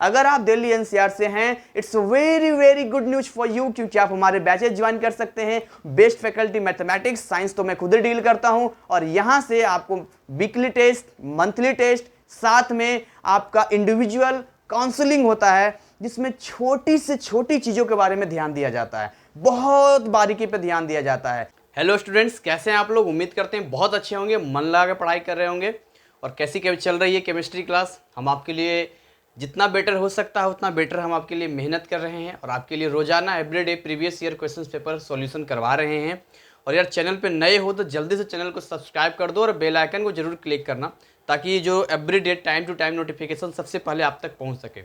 अगर आप दिल्ली एनसीआर से हैं, it's very very good news for you, क्योंकि आप हमारे बैचेज ज्वाइन कर सकते हैं। बेस्ट फैकल्टी मैथमेटिक्स साइंस तो मैं खुद ही डील करता हूं, और यहां से आपको वीकली टेस्ट, मंथली टेस्ट, साथ में आपका इंडिविजुअल काउंसलिंग होता है, जिसमें छोटी से छोटी चीजों के बारे में ध्यान दिया जाता है, बहुत बारीकी पे ध्यान दिया जाता है। हेलो स्टूडेंट्स, कैसे हैं आप लोग? उम्मीद करते हैं बहुत अच्छे होंगे, मन लगा के पढ़ाई कर रहे होंगे। और कैसी चल रही है केमिस्ट्री क्लास? हम आपके लिए जितना बेटर हो सकता है उतना बेटर हम आपके लिए मेहनत कर रहे हैं, और आपके लिए रोजाना everyday previous year question paper solution करवा रहे हैं। और यार, चैनल पे नए हो तो जल्दी से चैनल को सब्सक्राइब कर दो और बेल आइकन को जरूर क्लिक करना, ताकि जो everyday time to time notification सबसे पहले आप तक पहुंच सके।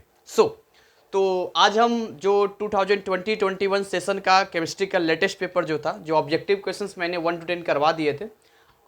तो आज हम जो 2020-21 सेशन का केमिस्ट्री का लेटेस्ट पेपर जो था, जो ऑब्जेक्टिव क्वेश्चंस मैंने 1 to 10 करवा दिए थे,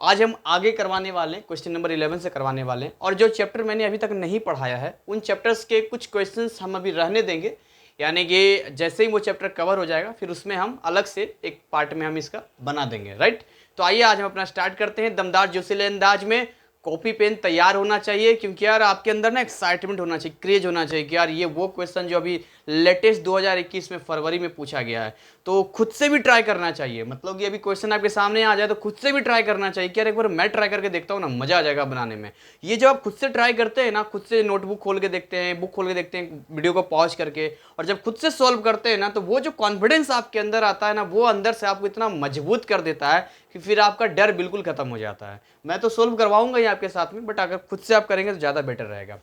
आज हम आगे करवाने वाले हैं, क्वेश्चन नंबर 11 से करवाने वाले हैं। और जो चैप्टर मैंने अभी तक नहीं पढ़ाया है, उन चैप्टर्स के कुछ क्वेश्चंस हम अभी रहने देंगे, यानी कि जैसे ही वो चैप्टर कवर हो जाएगा फिर उसमें हम अलग से एक पार्ट में हम इसका बना देंगे, राइट। तो आइए आज हम अपना स्टार्ट करते हैं दमदार जोशीले अंदाज में। कॉपी पेन तैयार होना चाहिए, क्योंकि यार आपके अंदर ना एक्साइटमेंट होना चाहिए, क्रेज होना चाहिए कि यार ये वो क्वेश्चन जो अभी लेटेस्ट 2021 में फरवरी में पूछा गया है, तो खुद से भी ट्राई करना चाहिए। मतलब कि अभी क्वेश्चन आपके सामने आ जाए तो खुद से भी ट्राई करना चाहिए कि यार एक बार मैं ट्राई करके देखता हूँ ना, मजा आ जाएगा बनाने में। ये जब आप खुद से ट्राई करते हैं ना, खुद से नोटबुक खोल के देखते हैं, बुक खोल के देखते हैं, वीडियो को पॉज करके, और जब खुद से सॉल्व करते हैं ना, तो वो जो कॉन्फिडेंस आपके अंदर आता है ना, वो अंदर से आपको इतना मजबूत कर देता है कि फिर आपका डर बिल्कुल खत्म हो जाता है। मैं तो सोल्व करवाऊंगा ही आपके साथ में, बट अगर खुद से आप करेंगे तो ज़्यादा बेटर रहेगा।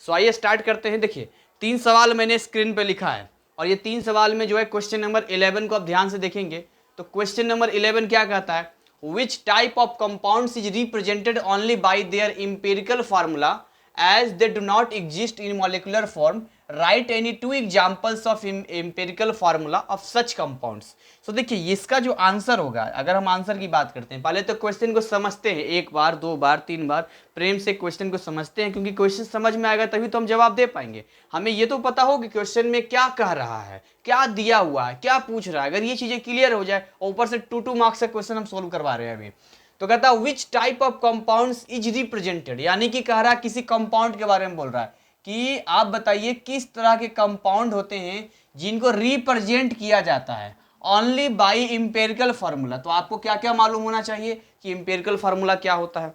सो आइए स्टार्ट करते हैं। देखिए, 3 सवाल मैंने स्क्रीन पे लिखा है, और ये 3 सवाल में जो है क्वेश्चन नंबर 11 को आप ध्यान से देखेंगे तो क्वेश्चन नंबर 11 क्या कहता है? Which type of compounds is represented only by their empirical formula as they do not exist in molecular form, right any 2 examples of empirical formula of such compounds. So देखिए, इसका जो answer होगा, अगर हम answer की बात करते हैं, पहले तो क्वेश्चन को समझते हैं, 1 बार 2 बार 3 बार प्रेम से क्वेश्चन को समझते हैं, क्योंकि क्वेश्चन समझ में आएगा तभी तो हम जवाब दे पाएंगे। हमें ये तो पता हो कि क्वेश्चन में क्या कह रहा है, क्या दिया हुआ है, क्या पूछ रहा है। अगर ये चीजें क्लियर हो जाए, और ऊपर से 2 मार्क्स का क्वेश्चन हम सोल्व करवा रहे हैं अभी, तो कहता है which type of compounds is represented, यानी कि कह रहा है किसी कंपाउंड के बारे में बोल रहा है कि आप बताइए किस तरह के कंपाउंड होते हैं जिनको रिप्रेजेंट किया जाता है ओनली बाय इंपेरिकल फार्मूला। तो आपको क्या क्या मालूम होना चाहिए कि इंपेरिकल फार्मूला क्या होता है।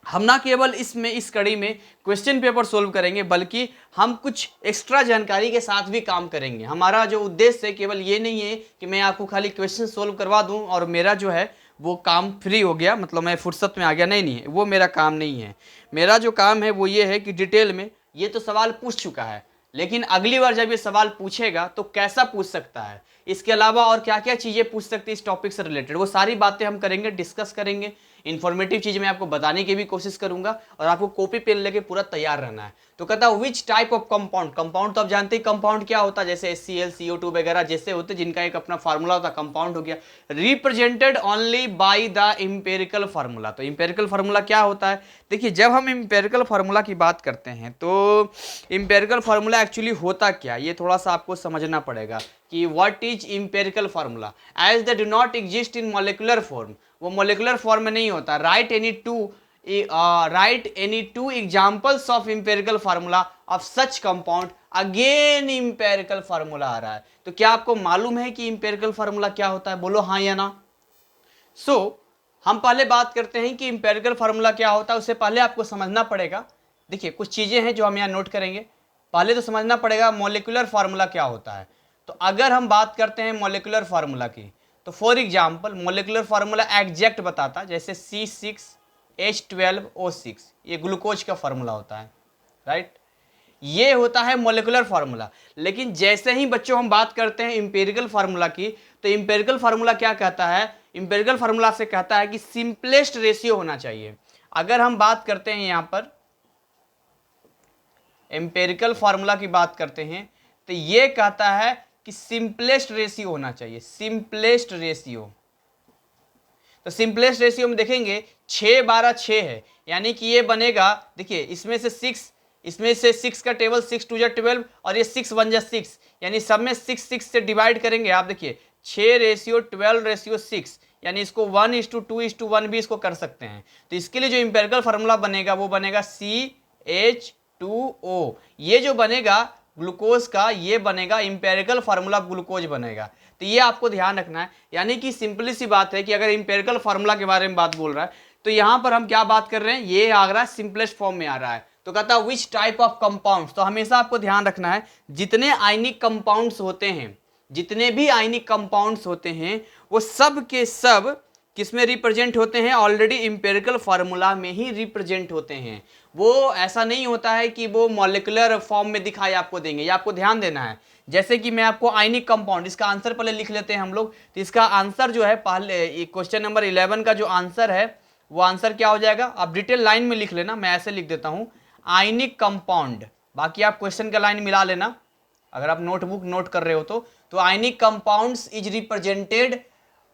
हम ना केवल इस कड़ी में क्वेश्चन पेपर सोल्व करेंगे, बल्कि हम कुछ एक्स्ट्रा जानकारी के साथ भी काम करेंगे। हमारा जो उद्देश्य है केवल ये नहीं है कि मैं आपको खाली क्वेश्चन सोल्व करवा दूं और मेरा जो है वो काम फ्री हो गया, मतलब मैं फुर्सत में आ गया। नहीं नहीं, वो मेरा काम नहीं है। मेरा जो काम है वो ये है कि डिटेल में, ये तो सवाल पूछ चुका है, लेकिन अगली बार जब ये सवाल पूछेगा तो कैसा पूछ सकता है, इसके अलावा और क्या क्या चीज़ें पूछ सकती है इस टॉपिक से रिलेटेड, वो सारी बातें हम करेंगे, डिस्कस करेंगे। इन्फॉर्मेटिव चीज़ मैं आपको बताने की भी कोशिश करूंगा, और आपको कॉपी पेन लेके पूरा तैयार रहना है। तो कहता है which type of compound, compound तो आप जानते हैं कंपाउंड क्या होता है, जैसे HCl CO2 वगैरह जैसे होते, जिनका एक अपना फार्मूला होता है, कंपाउंड हो गया। Represented only by the empirical formula. तो इंपेरिकल फार्मूला क्या होता है? देखिए, जब हम इंपेरिकल फार्मूला की बात करते हैं तो इंपेरिकल फार्मूला एक्चुअली होता क्या, ये थोड़ा सा आपको समझना पड़ेगा कि what is empirical formula. As they do not exist in molecular form, वो मॉलिक्यूलर फॉर्म में नहीं होता। Right any two examples of empirical formula of such compound, again empirical formula आ रहा है। तो क्या आपको मालूम है कि इंपेरिकल फार्मूला क्या होता है? बोलो हाँ या ना। हम पहले बात करते हैं कि इंपेरिकल फार्मूला क्या होता है। उससे पहले आपको समझना पड़ेगा, देखिए कुछ चीजें हैं जो हम यहाँ नोट करेंगे। पहले तो समझना पड़ेगा मॉलिक्यूलर फार्मूला क्या होता है। तो अगर हम बात करते हैं मॉलिक्यूलर फार्मूला की, तो for example molecular formula exact बताता, जैसे C6H12O6, ये ग्लूकोज का फार्मूला होता है, राइट। ये होता है मॉलिक्यूलर फार्मूला। लेकिन जैसे ही बच्चों हम बात करते हैं इंपेरिकल फार्मूला की, तो इंपेरिकल फार्मूला क्या कहता है? इंपेरिकल फार्मूला से कहता है कि सिंपलेस्ट रेशियो होना चाहिए। अगर हम बात करते हैं यहां पर इंपेरिकल फार्मूला की बात करते हैं, तो ये कहता है कि सिंपलेस्ट रेशियो होना चाहिए, सिंपलेस्ट रेशियो। तो सिंपलेस्ट रेशियो में देखेंगे 6 12 6 है, यानी कि ये बनेगा, देखिए इसमें से 6 का टेबल 6 2 12, और ये 6 1 6, यानी सब में 6 से डिवाइड करेंगे। आप देखिए 6:12:6, यानी इसको 1:2:1 भी इसको कर सकते हैं। तो इसके लिए जो इंपेरिकल फार्मूला बनेगा वो बनेगा CH2O। ये जो बनेगा ग्लूकोज का ये बनेगा इंपेरिकल फार्मूला ग्लूकोज बनेगा। तो ये आपको ध्यान रखना है, यानी कि सिंपली सी बात है कि अगर इंपेरिकल फार्मूला के बारे में बात बोल रहा है तो यहां पर हम क्या बात कर रहे हैं, ये आ रहा है सिंपलेस्ट फॉर्म में आ रहा है। तो कहता है विच टाइप ऑफ कंपाउंड्स, तो हमेशा आपको ध्यान रखना है जितने आयनिक कंपाउंड्स होते हैं, जितने भी आयनिक कंपाउंड्स होते हैं वो सब के सब किसमें रिप्रेजेंट होते हैं, ऑलरेडी इंपेरिकल फार्मूला में ही रिप्रेजेंट होते हैं। वो ऐसा नहीं होता है कि वो मॉलिक्यूलर फॉर्म में दिखाई आपको देंगे, ये आपको ध्यान देना है। जैसे कि मैं आपको आयनिक कंपाउंड, इसका आंसर पहले लिख लेते हैं हम लोग। तो इसका आंसर जो है पहले क्वेश्चन नंबर 11 का जो आंसर है वो आंसर क्या हो जाएगा, आप डिटेल लाइन में लिख लेना, मैं ऐसे लिख देता हूं आयनिक कंपाउंड, बाकी आप क्वेश्चन का लाइन मिला लेना अगर आप नोटबुक नोट कर रहे हो तो ionic compounds is represented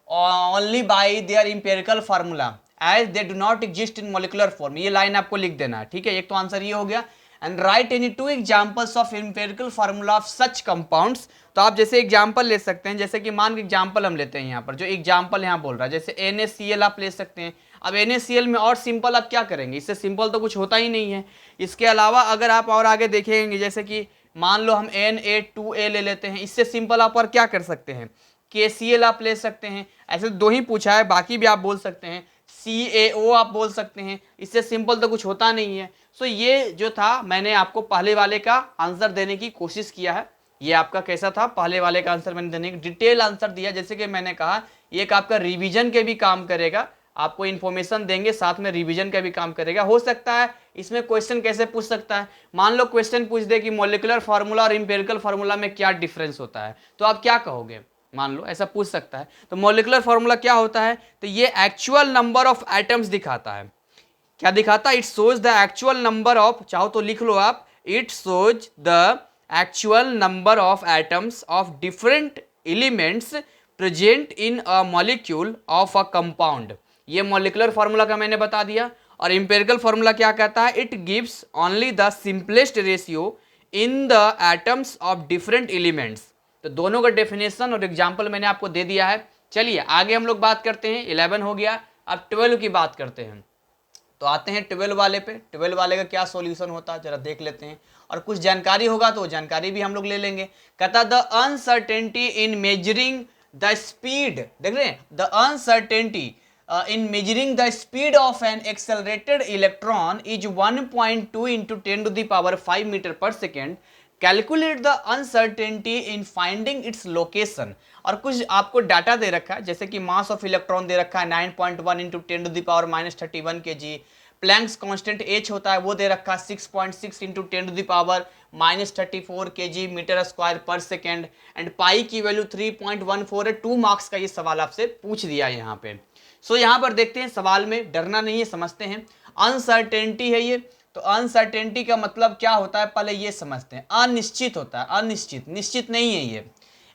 only by their empirical formula as they do not exist in molecular form, ये लाइन आपको लिख देना है, ठीक है। एक तो आंसर ये हो गया। And right any 2 examples of empirical formula of such compounds, तो आप जैसे एग्जांपल ले सकते हैं, जैसे कि मान के एग्जांपल हम लेते हैं यहाँ पर, जो एग्जांपल यहाँ बोल रहा है जैसे NaCl आप ले सकते हैं। अब NaCl में और सिंपल आप क्या करेंगे, इससे सिंपल तो कुछ होता ही नहीं है। इसके अलावा अगर आप और आगे देखेंगे, जैसे कि मान लो हम Na2A ले लेते हैं, इससे सिंपल आप और क्या कर सकते हैं, KCl आप ले सकते हैं। ऐसे 2 ही पूछा है, बाकी भी आप बोल सकते हैं, CaO आप बोल सकते हैं, इससे सिंपल तो कुछ होता नहीं है। सो ये जो था मैंने आपको पहले वाले का आंसर देने की कोशिश किया है। ये आपका कैसा था, पहले वाले का आंसर मैंने देने की डिटेल आंसर दिया। जैसे कि मैंने कहा ये एक आपका रिवीजन के भी काम करेगा, आपको इन्फॉर्मेशन देंगे साथ में रिवीजन का भी काम करेगा। हो सकता है इसमें क्वेश्चन कैसे पूछ सकता है, मान लो क्वेश्चन पूछ दे कि मॉलिक्यूलर फार्मूला और इंपेरिकल फार्मूला में क्या डिफरेंस होता है, तो आप क्या कहोगे, मान लो ऐसा पूछ सकता है। तो मॉलिक्यूलर फार्मूला क्या होता है, तो ये एक्चुअल नंबर ऑफ एटम्स दिखाता है। क्या दिखाता है, it shows the actual number of, चाहो तो लिख लो आप, it shows the actual number of atoms of different elements present in a molecule of a compound. ये मॉलिक्यूलर फार्मूला का मैंने बता दिया। और इंपेरिकल फार्मूला क्या कहता है, it gives only the simplest ratio in the atoms of different elements. तो दोनों का डेफिनेशन और एग्जाम्पल मैंने आपको दे दिया है। चलिए आगे हम लोग बात करते हैं, 11 हो गया, अब 12 की बात करते हैं। तो आते हैं 12 वाले पे। 12 वाले का क्या सॉल्यूशन होता है जरा देख लेते हैं, और कुछ जानकारी होगा तो जानकारी भी हम लोग ले लेंगे। कहता the uncertainty in measuring the speed, देख रहे हैं, the uncertainty in measuring the speed of an accelerated electron is 1.2 into 10 to the power 5 meter per second. Calculate the uncertainty in finding its location. और कुछ आपको data दे रखा है, जैसे कि मास ऑफ इलेक्ट्रॉन दे रखा है 9.1 into 10 to the power -31 kg। Planck's constant h होता है वो दे रखा है 6.6 into 10 to the power -34 kg metre square per second. And pi की वैल्यू 3.14 है। 2 मार्क्स का ये सवाल आपसे पूछ दिया है यहाँ पे। सो यहाँ पर देखते हैं, सवाल में डरना नहीं है, समझते हैं। अनसर्टेनिटी है ये, तो अनसर्टेनिटी का मतलब क्या होता है पहले ये समझते हैं। अनिश्चित होता है, अनिश्चित, निश्चित नहीं है ये।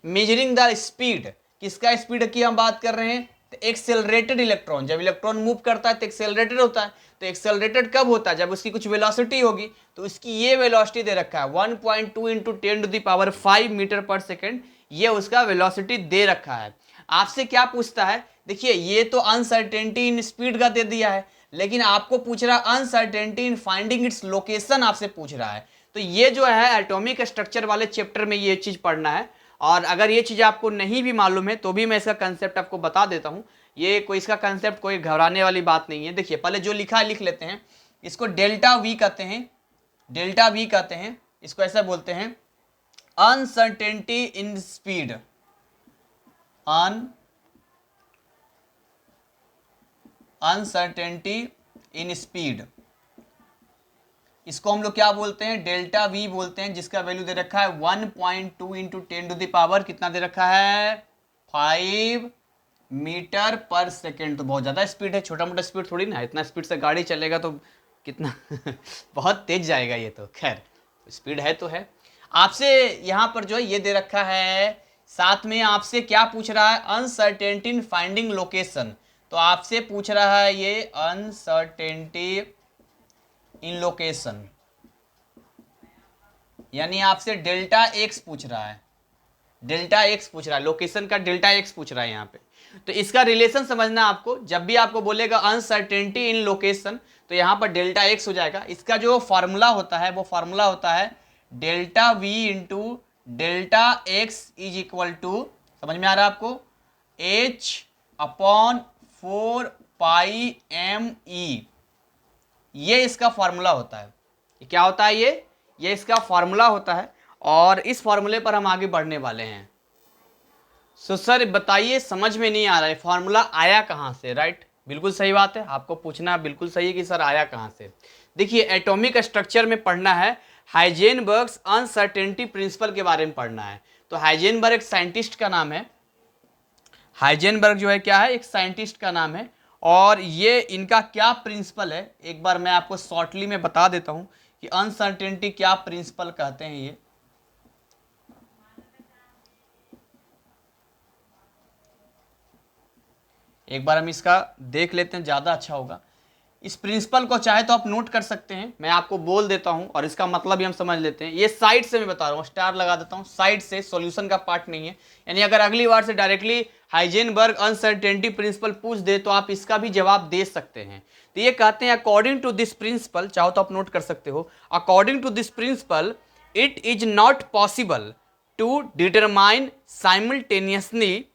मेजरिंग द स्पीड, किसका स्पीड की हम बात कर रहे हैं, तो एक्सेलरेटेड इलेक्ट्रॉन, जब इलेक्ट्रॉन मूव करता है तो एक्सेलरेटेड होता है। तो एक्सेलरेटेड कब होता है, जब उसकी कुछ वेलोसिटी होगी। तो उसकी ये वेलोसिटी दे रखा है 1.2 into 10 to the power 5 metre पर सेकेंड, ये उसका वेलोसिटी दे रखा है। आपसे क्या पूछता है, देखिए ये तो अनसर्टेनिटी इन स्पीड का दे दिया है, लेकिन आपको पूछ रहा है uncertainty in finding its location, आपसे पूछ रहा है। तो ये जो है एटॉमिक स्ट्रक्चर वाले चैप्टर में ये चीज पढ़ना है। और अगर ये चीज आपको नहीं भी मालूम है तो भी मैं इसका कंसेप्ट आपको बता देता हूं। ये कोई इसका कंसेप्ट कोई घबराने वाली बात नहीं है। देखिए पहले जो लिखा है लिख लेते हैं। इसको डेल्टा वी कहते हैं, डेल्टा वी कहते हैं, इसको ऐसा बोलते हैं uncertainty in speed, uncertainty in speed, इसको हम लोग क्या बोलते हैं, डेल्टा वी बोलते हैं, जिसका वैल्यू दे रखा है 1.2 into 10 to the power कितना दे रखा है 5 मीटर पर सेकेंड। तो बहुत ज्यादा स्पीड है, छोटा मोटा स्पीड थोड़ी ना, इतना स्पीड से गाड़ी चलेगा तो कितना बहुत तेज जाएगा ये तो। खैर स्पीड है तो है। आपसे यहाँ पर जो है ये दे रखा है, साथ में आपसे क्या पूछ रहा है, अनसर्टेनिटी इन फाइंडिंग लोकेशन। तो आपसे पूछ रहा है ये अनसर्टेनिटी इन लोकेशन, यानी आपसे डेल्टा एक्स पूछ रहा है, डेल्टा एक्स पूछ रहा है, लोकेशन का डेल्टा एक्स पूछ रहा है यहाँ पे। तो इसका रिलेशन समझना आपको, जब भी आपको बोलेगा अनसर्टेनिटी इन लोकेशन तो यहाँ पर डेल्टा एक्स हो जाएगा। इसका जो फार्मूला होता है वो फार्मूला होता है delta v into delta x is equal to, समझ में आ रहा है आपको, h upon 4 pi m e. ये इसका फॉर्मूला होता है। ये क्या होता है? ये इसका फॉर्मूला होता है और इस फॉर्मूले पर हम आगे बढ़ने वाले हैं। सो सर बताइए, समझ में नहीं आ रहा है फॉर्मूला आया कहाँ से? राइट, बिल्कुल सही बात है, आपको पूछना बिल्कुल सही है कि सर आया कहाँ से। देखिए एटॉमिक स्ट्रक्चर में पढ़ना है, हाइजेनबर्ग्स अनसर्टेनिटी प्रिंसिपल के बारे में पढ़ना है। तो हाइजेनबर्ग एक साइंटिस्ट का नाम है, हाइजेनबर्ग जो है क्या है, एक साइंटिस्ट का नाम है। और ये इनका क्या प्रिंसिपल है, एक बार मैं आपको शॉर्टली में बता देता हूं कि अनसर्टेनिटी क्या प्रिंसिपल कहते हैं। ये एक बार हम इसका देख लेते हैं, ज़्यादा अच्छा होगा। इस प्रिंसिपल को चाहे तो आप नोट कर सकते हैं, मैं आपको बोल देता हूं और इसका मतलब भी हम समझ लेते हैं। ये साइड से मैं बता रहा हूं, स्टार लगा देता हूं, साइड से, सॉल्यूशन का पार्ट नहीं है। यानी अगर अगली बार से डायरेक्टली हाइजेनबर्ग अनसर्टेनिटी प्रिंसिपल पूछ दे तो आप इसका भी जवाब दे सकते हैं। तो ये कहते हैं अकॉर्डिंग टू दिस प्रिंसिपल, चाहो तो आप नोट कर सकते हो, according to this principle it is not possible to determine simultaneously,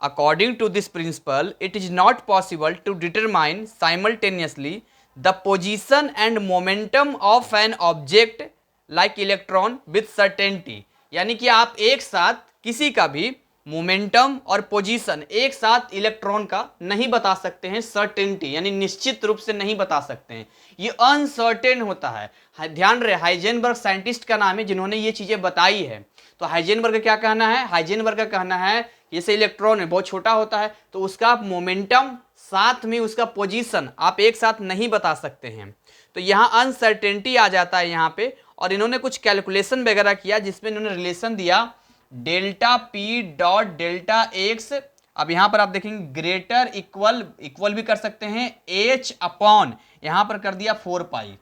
according to this principle it is not possible to determine simultaneously the position and momentum of an object like electron with certainty। यानी कि आप एक साथ किसी का भी momentum और position एक साथ इलेक्ट्रॉन का नहीं बता सकते हैं, सर्टेनिटी यानी निश्चित रूप से नहीं बता सकते हैं, ये अनसर्टेन होता है। ध्यान रहे हाइजेनबर्ग साइंटिस्ट का नाम है जिन्होंने ये चीजें बताई है। तो हाइजेनबर्ग का क्या कहना है? हाइजेनबर्ग का कहना है जैसे इलेक्ट्रॉन है बहुत छोटा होता है तो उसका मोमेंटम साथ में उसका पोजीशन आप एक साथ नहीं बता सकते हैं। तो यहाँ अनसर्टेनिटी आ जाता है यहाँ पे। और इन्होंने कुछ कैलकुलेशन वगैरह किया जिसमें इन्होंने रिलेशन दिया delta P dot delta x. अब यहाँ पर आप देखेंगे ग्रेटर इक्वल भी कर सकते हैं एच अपॉन, यहाँ पर कर दिया 4 पाई।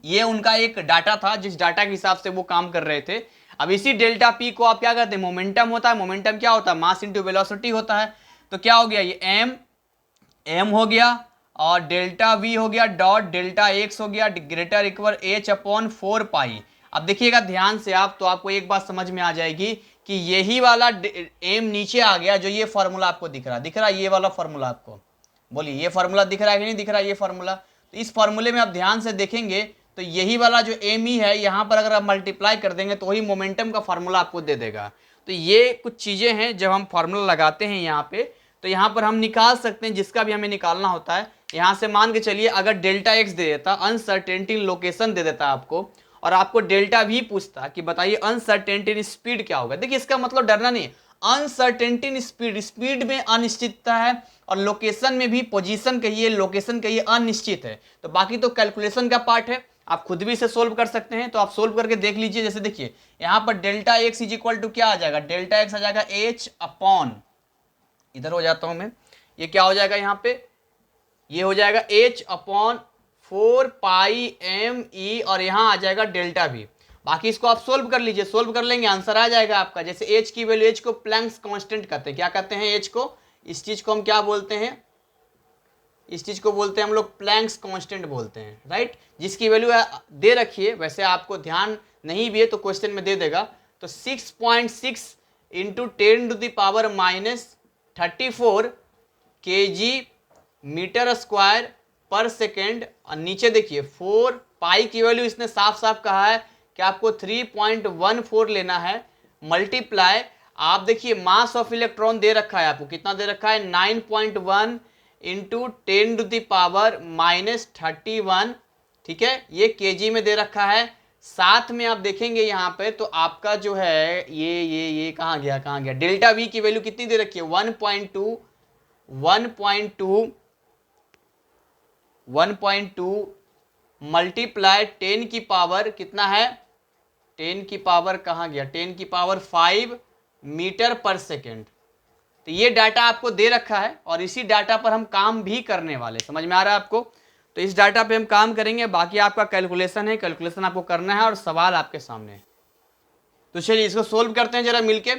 ये उनका एक डाटा था जिस डाटा के हिसाब से वो काम कर रहे थे। अब इसी डेल्टा पी को आप क्या कहते हैं? मोमेंटम होता है। मोमेंटम क्या होता है? मास इंटू वेलोसिटी होता है। तो क्या हो गया? ये एम हो गया और डेल्टा वी हो गया डॉट डेल्टा एक्स हो गया ग्रेटर इक्वल एच अपॉन 4 पाई। अब देखिएगा ध्यान से आप, तो आपको एक बात समझ में आ जाएगी कि यही वाला एम नीचे आ गया जो ये फॉर्मूला आपको दिख रहा है ये वाला फॉर्मूला आपको, बोलिए ये फॉर्मूला दिख रहा है कि नहीं दिख रहा है? ये फॉर्मूला, तो इस फॉर्मूले में आप ध्यान से देखेंगे तो यही वाला जो एम ई है यहाँ पर अगर आप मल्टीप्लाई कर देंगे तो वही मोमेंटम का फार्मूला आपको दे देगा। तो ये कुछ चीज़ें हैं जब हम फार्मूला लगाते हैं यहाँ पे, तो यहाँ पर हम निकाल सकते हैं जिसका भी हमें निकालना होता है। यहाँ से मान के चलिए अगर डेल्टा एक्स दे देता, अनसर्टेनिटी लोकेशन दे देता आपको, और आपको डेल्टा भी पूछता कि बताइए अनसर्टेनिटी स्पीड क्या होगा। देखिए इसका मतलब डरना नहीं है, अनसर्टेनिटी स्पीड में अनिश्चितता है और लोकेशन में भी, पोजीशन कहिए लोकेशन कहिए, अनिश्चित है। तो बाकी तो कैलकुलेशन का पार्ट है, आप खुद भी इसे सोल्व कर सकते हैं। तो आप सोल्व करके देख लीजिए। जैसे देखिए यहाँ पर delta x is equal to क्या आ जाएगा? डेल्टा एक्स आ जाएगा एच अपॉन, इधर हो जाता हूं मैं, ये क्या हो जाएगा यहाँ पे? ये हो जाएगा एच अपॉन 4 पाई एम ई और यहाँ आ जाएगा डेल्टा भी। बाकी इसको आप सोल्व कर लीजिए, सोल्व कर लेंगे आंसर आ जाएगा आपका। जैसे एच की वैल्यू, एच को प्लैंक्स कांस्टेंट कहते हैं। क्या कहते हैं एच को? इस चीज को हम क्या बोलते हैं? इस चीज को बोलते हैं हम लोग प्लैंक्स कांस्टेंट बोलते हैं, राइट। जिसकी वैल्यू दे रखी है, वैसे आपको ध्यान नहीं भी है तो क्वेश्चन में दे देगा। तो 6.6 into 10 to the power -34 kg metre square per second. और नीचे देखिए 4 पाई की वैल्यू इसने साफ साफ कहा है कि आपको 3.14 लेना है, मल्टीप्लाई, आप देखिए मास ऑफ इलेक्ट्रॉन दे रखा है आपको, कितना दे रखा है? 9.1 इंटू 10 टू द पावर -31, ठीक है, ये केजी में दे रखा है। साथ में आप देखेंगे यहाँ पे तो आपका जो है ये कहाँ गया डेल्टा वी की वैल्यू कितनी दे रखी है? 1.2 मल्टीप्लाई 10 की पावर कितना है? 10 की पावर कहाँ गया? 10 की पावर 5 मीटर पर सेकेंड। तो ये डाटा आपको दे रखा है और इसी डाटा पर हम काम भी करने वाले, समझ में आ रहा है आपको? तो इस डाटा पे हम काम करेंगे, बाकी आपका कैलकुलेशन है, कैलकुलेशन आपको करना है और सवाल आपके सामने है। तो चलिए इसको सोल्व करते हैं जरा मिलके,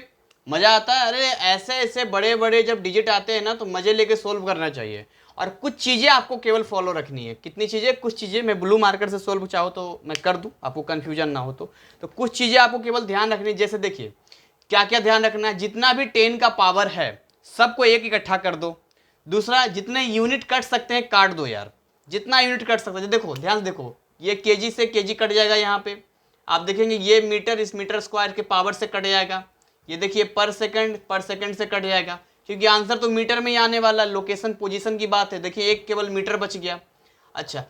मजा आता है। अरे ऐसे ऐसे बड़े बड़े जब डिजिट आते हैं ना तो मजे लेके सोल्व करना चाहिए। और कुछ चीज़ें आपको केवल फॉलो रखनी है। कितनी चीज़ें? कुछ चीज़ें। मैं ब्लू मार्कर से सोल्व चाहो तो मैं कर दूँ, आपको कन्फ्यूजन ना हो तो कुछ चीज़ें आपको केवल ध्यान रखनी है। जैसे देखिए क्या क्या ध्यान रखना है, जितना भी 10 का पावर है सबको एक इकट्ठा कर दो। दूसरा, जितने यूनिट कट सकते हैं काट दो यार, जितना यूनिट कट सकते हैं। देखो ध्यान से देखो, ये केजी से केजी कट जाएगा, यहाँ पे आप देखेंगे ये मीटर इस मीटर स्क्वायर के पावर से कट जाएगा। ये देखिए पर सेकंड से कट जाएगा, क्योंकि आंसर तो मीटर में ही आने वाला, लोकेशन पोजीशन की बात है। देखिए एक केवल मीटर बच गया। अच्छा,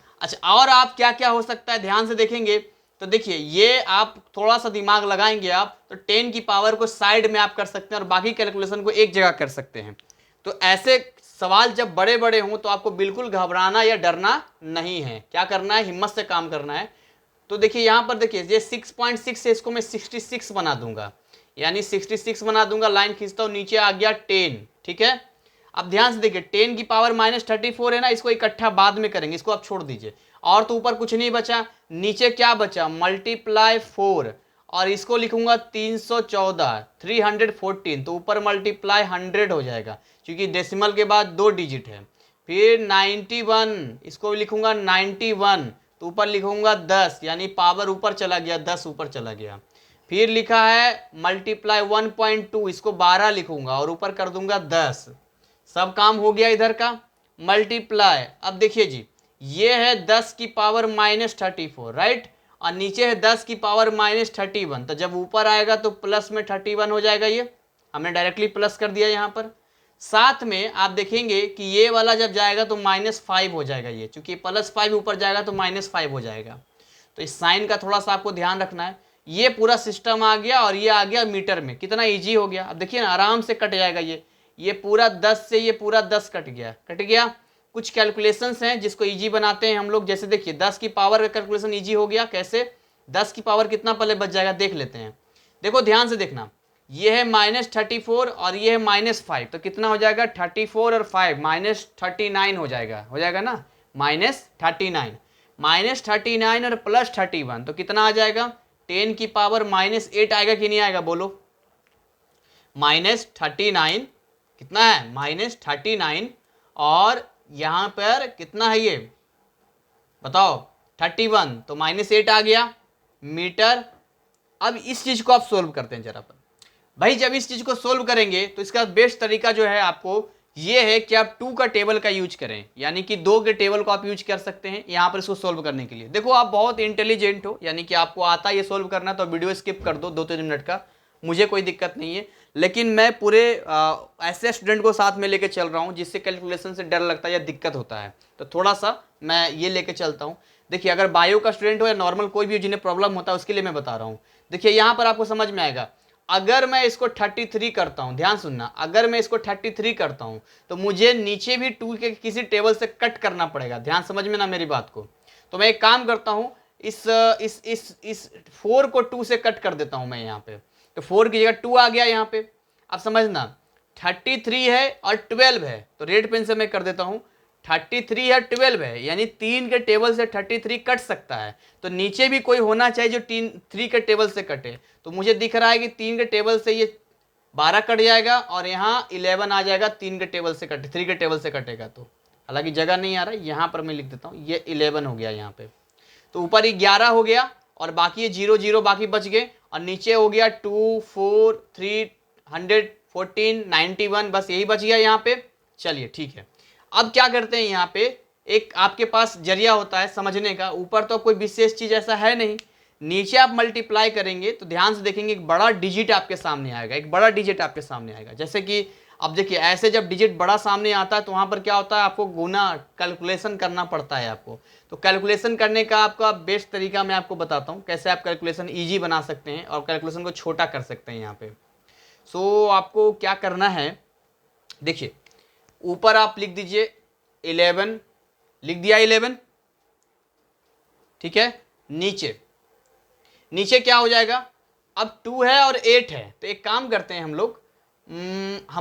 और आप क्या क्या हो सकता है ध्यान से देखेंगे तो देखिए ये आप थोड़ा सा दिमाग लगाएंगे आप तो 10 की पावर को साइड में आप कर सकते हैं और बाकी कैलकुलेशन को एक जगह कर सकते हैं। तो ऐसे सवाल जब बड़े बड़े हों तो आपको बिल्कुल घबराना या डरना नहीं है। क्या करना है? हिम्मत से काम करना है। तो देखिए यहाँ पर देखिए ये 6.6 है, इसको मैं 66 बना दूंगा, यानी 66 बना दूंगा। लाइन खींचता हूँ, नीचे आ गया 10। ठीक है, अब ध्यान से देखिए 10 की पावर -34 है ना, इसको इकट्ठा बाद में करेंगे, इसको आप छोड़ दीजिए। और तो ऊपर कुछ नहीं बचा, नीचे क्या बचा? मल्टीप्लाई 4, और इसको लिखूंगा 314 314, तो ऊपर मल्टीप्लाई 100 हो जाएगा क्योंकि डेसिमल के बाद 2 डिजिट है। फिर 91, इसको लिखूंगा 91, तो ऊपर लिखूंगा 10, यानी पावर ऊपर चला गया, 10 ऊपर चला गया। फिर लिखा है मल्टीप्लाई 1.2, इसको 12 लिखूंगा और ऊपर कर दूंगा 10। सब काम हो गया इधर का। मल्टीप्लाई, अब देखिए जी ये है 10 की पावर -34, राइट, और नीचे है 10 की पावर -31, तो जब ऊपर आएगा तो प्लस में 31 हो जाएगा। ये हमने डायरेक्टली प्लस कर दिया यहाँ पर। साथ में आप देखेंगे कि ये वाला जब जाएगा तो -5 हो जाएगा, ये चूंकि +5 ऊपर जाएगा तो -5 हो जाएगा। तो इस साइन का थोड़ा सा आपको ध्यान रखना है। ये पूरा सिस्टम आ गया और ये आ गया मीटर में, कितना ईजी हो गया। अब देखिए ना आराम से कट जाएगा ये पूरा 10 से ये पूरा 10 कट गया। कुछ कैलकुलेशंस हैं जिसको इजी बनाते हैं हम लोग। जैसे देखिए 10 की पावर का कैलकुलेशन इजी हो गया। कैसे? 10 की पावर कितना पहले बच जाएगा देख लेते हैं। देखो ध्यान से देखना, ये है -34 और ये है -5, तो कितना हो जाएगा? 34 और 5 -39 हो जाएगा ना, -39 और +31, तो कितना आ जाएगा? 10 की पावर -8 आएगा कि नहीं आएगा? बोलो। -39 कितना है? -39, और यहां पर कितना है ये बताओ? 31, तो -8 आ गया मीटर। अब इस चीज को आप सोल्व करते हैं जरा पर भाई। जब इस चीज को सोल्व करेंगे तो इसका बेस्ट तरीका जो है आपको ये है कि आप 2 का टेबल का यूज करें, यानी कि 2 के टेबल को आप यूज कर सकते हैं यहां पर इसको सोल्व करने के लिए। देखो आप बहुत इंटेलिजेंट हो, यानी कि आपको आता है ये सोल्व करना, तो वीडियो स्किप कर दो 2-3 मिनट का, मुझे कोई दिक्कत नहीं है। लेकिन मैं पूरे ऐसे स्टूडेंट को साथ में लेके चल रहा हूँ जिससे कैलकुलेशन से डर लगता है या दिक्कत होता है, तो थोड़ा सा मैं ये लेके चलता हूँ। देखिए अगर बायो का स्टूडेंट हो या नॉर्मल कोई भी जिन्हें प्रॉब्लम होता है उसके लिए मैं बता रहा हूँ। देखिए यहाँ पर आपको समझ में आएगा, अगर मैं इसको 33 करता हूँ, ध्यान सुनना, अगर मैं इसको 33 करता हूँ तो मुझे नीचे भी 2 के किसी टेबल से कट करना पड़ेगा। ध्यान समझ में ना मेरी बात को। तो मैं एक काम करता हूँ, इस 4 को 2 से कट कर देता हूँ मैं यहाँ पे, तो 4 की जगह 2 आ गया यहाँ पे। अब समझना 33 है और 12 है, तो रेड पेन से मैं कर देता हूँ 33 है 12 है, यानी 3 के टेबल से 33 कट सकता है। तो नीचे भी कोई होना चाहिए जो 3 के टेबल से कटे। तो मुझे दिख रहा है कि 3 के टेबल से ये 12 कट जाएगा और यहाँ 11 आ जाएगा, 3 के टेबल से कटे, 3 के टेबल से कटेगा। तो हालांकि जगह नहीं आ रहा है, यहाँ पर मैं लिख देता हूँ, ये 11 हो गया यहाँ पे। तो ऊपर ही 11 हो गया और बाकी ये 0 0 बाकी बच गए, और नीचे हो गया 2 4 3 114 91, बस यही बच गया यहाँ पे। चलिए ठीक है, अब क्या करते हैं, यहाँ पे एक आपके पास जरिया होता है समझने का। ऊपर तो कोई विशेष चीज ऐसा है नहीं, नीचे आप मल्टीप्लाई करेंगे तो ध्यान से देखेंगे एक बड़ा डिजिट आपके सामने आएगा, एक बड़ा डिजिट आपके सामने आएगा। जैसे कि अब देखिए ऐसे जब डिजिट बड़ा सामने आता है तो वहां पर क्या होता है, आपको गुना कैलकुलेशन करना पड़ता है आपको। तो कैलकुलेशन करने का आपका बेस्ट तरीका मैं आपको बताता हूँ, कैसे आप कैलकुलेशन ईजी बना सकते हैं और कैलकुलेशन को छोटा कर सकते हैं यहाँ पे। सो आपको क्या करना है, देखिए ऊपर आप लिख दीजिए 11, लिख दिया 11, ठीक है। नीचे क्या हो जाएगा, अब 2 है और 8 है, तो एक काम करते हैं हम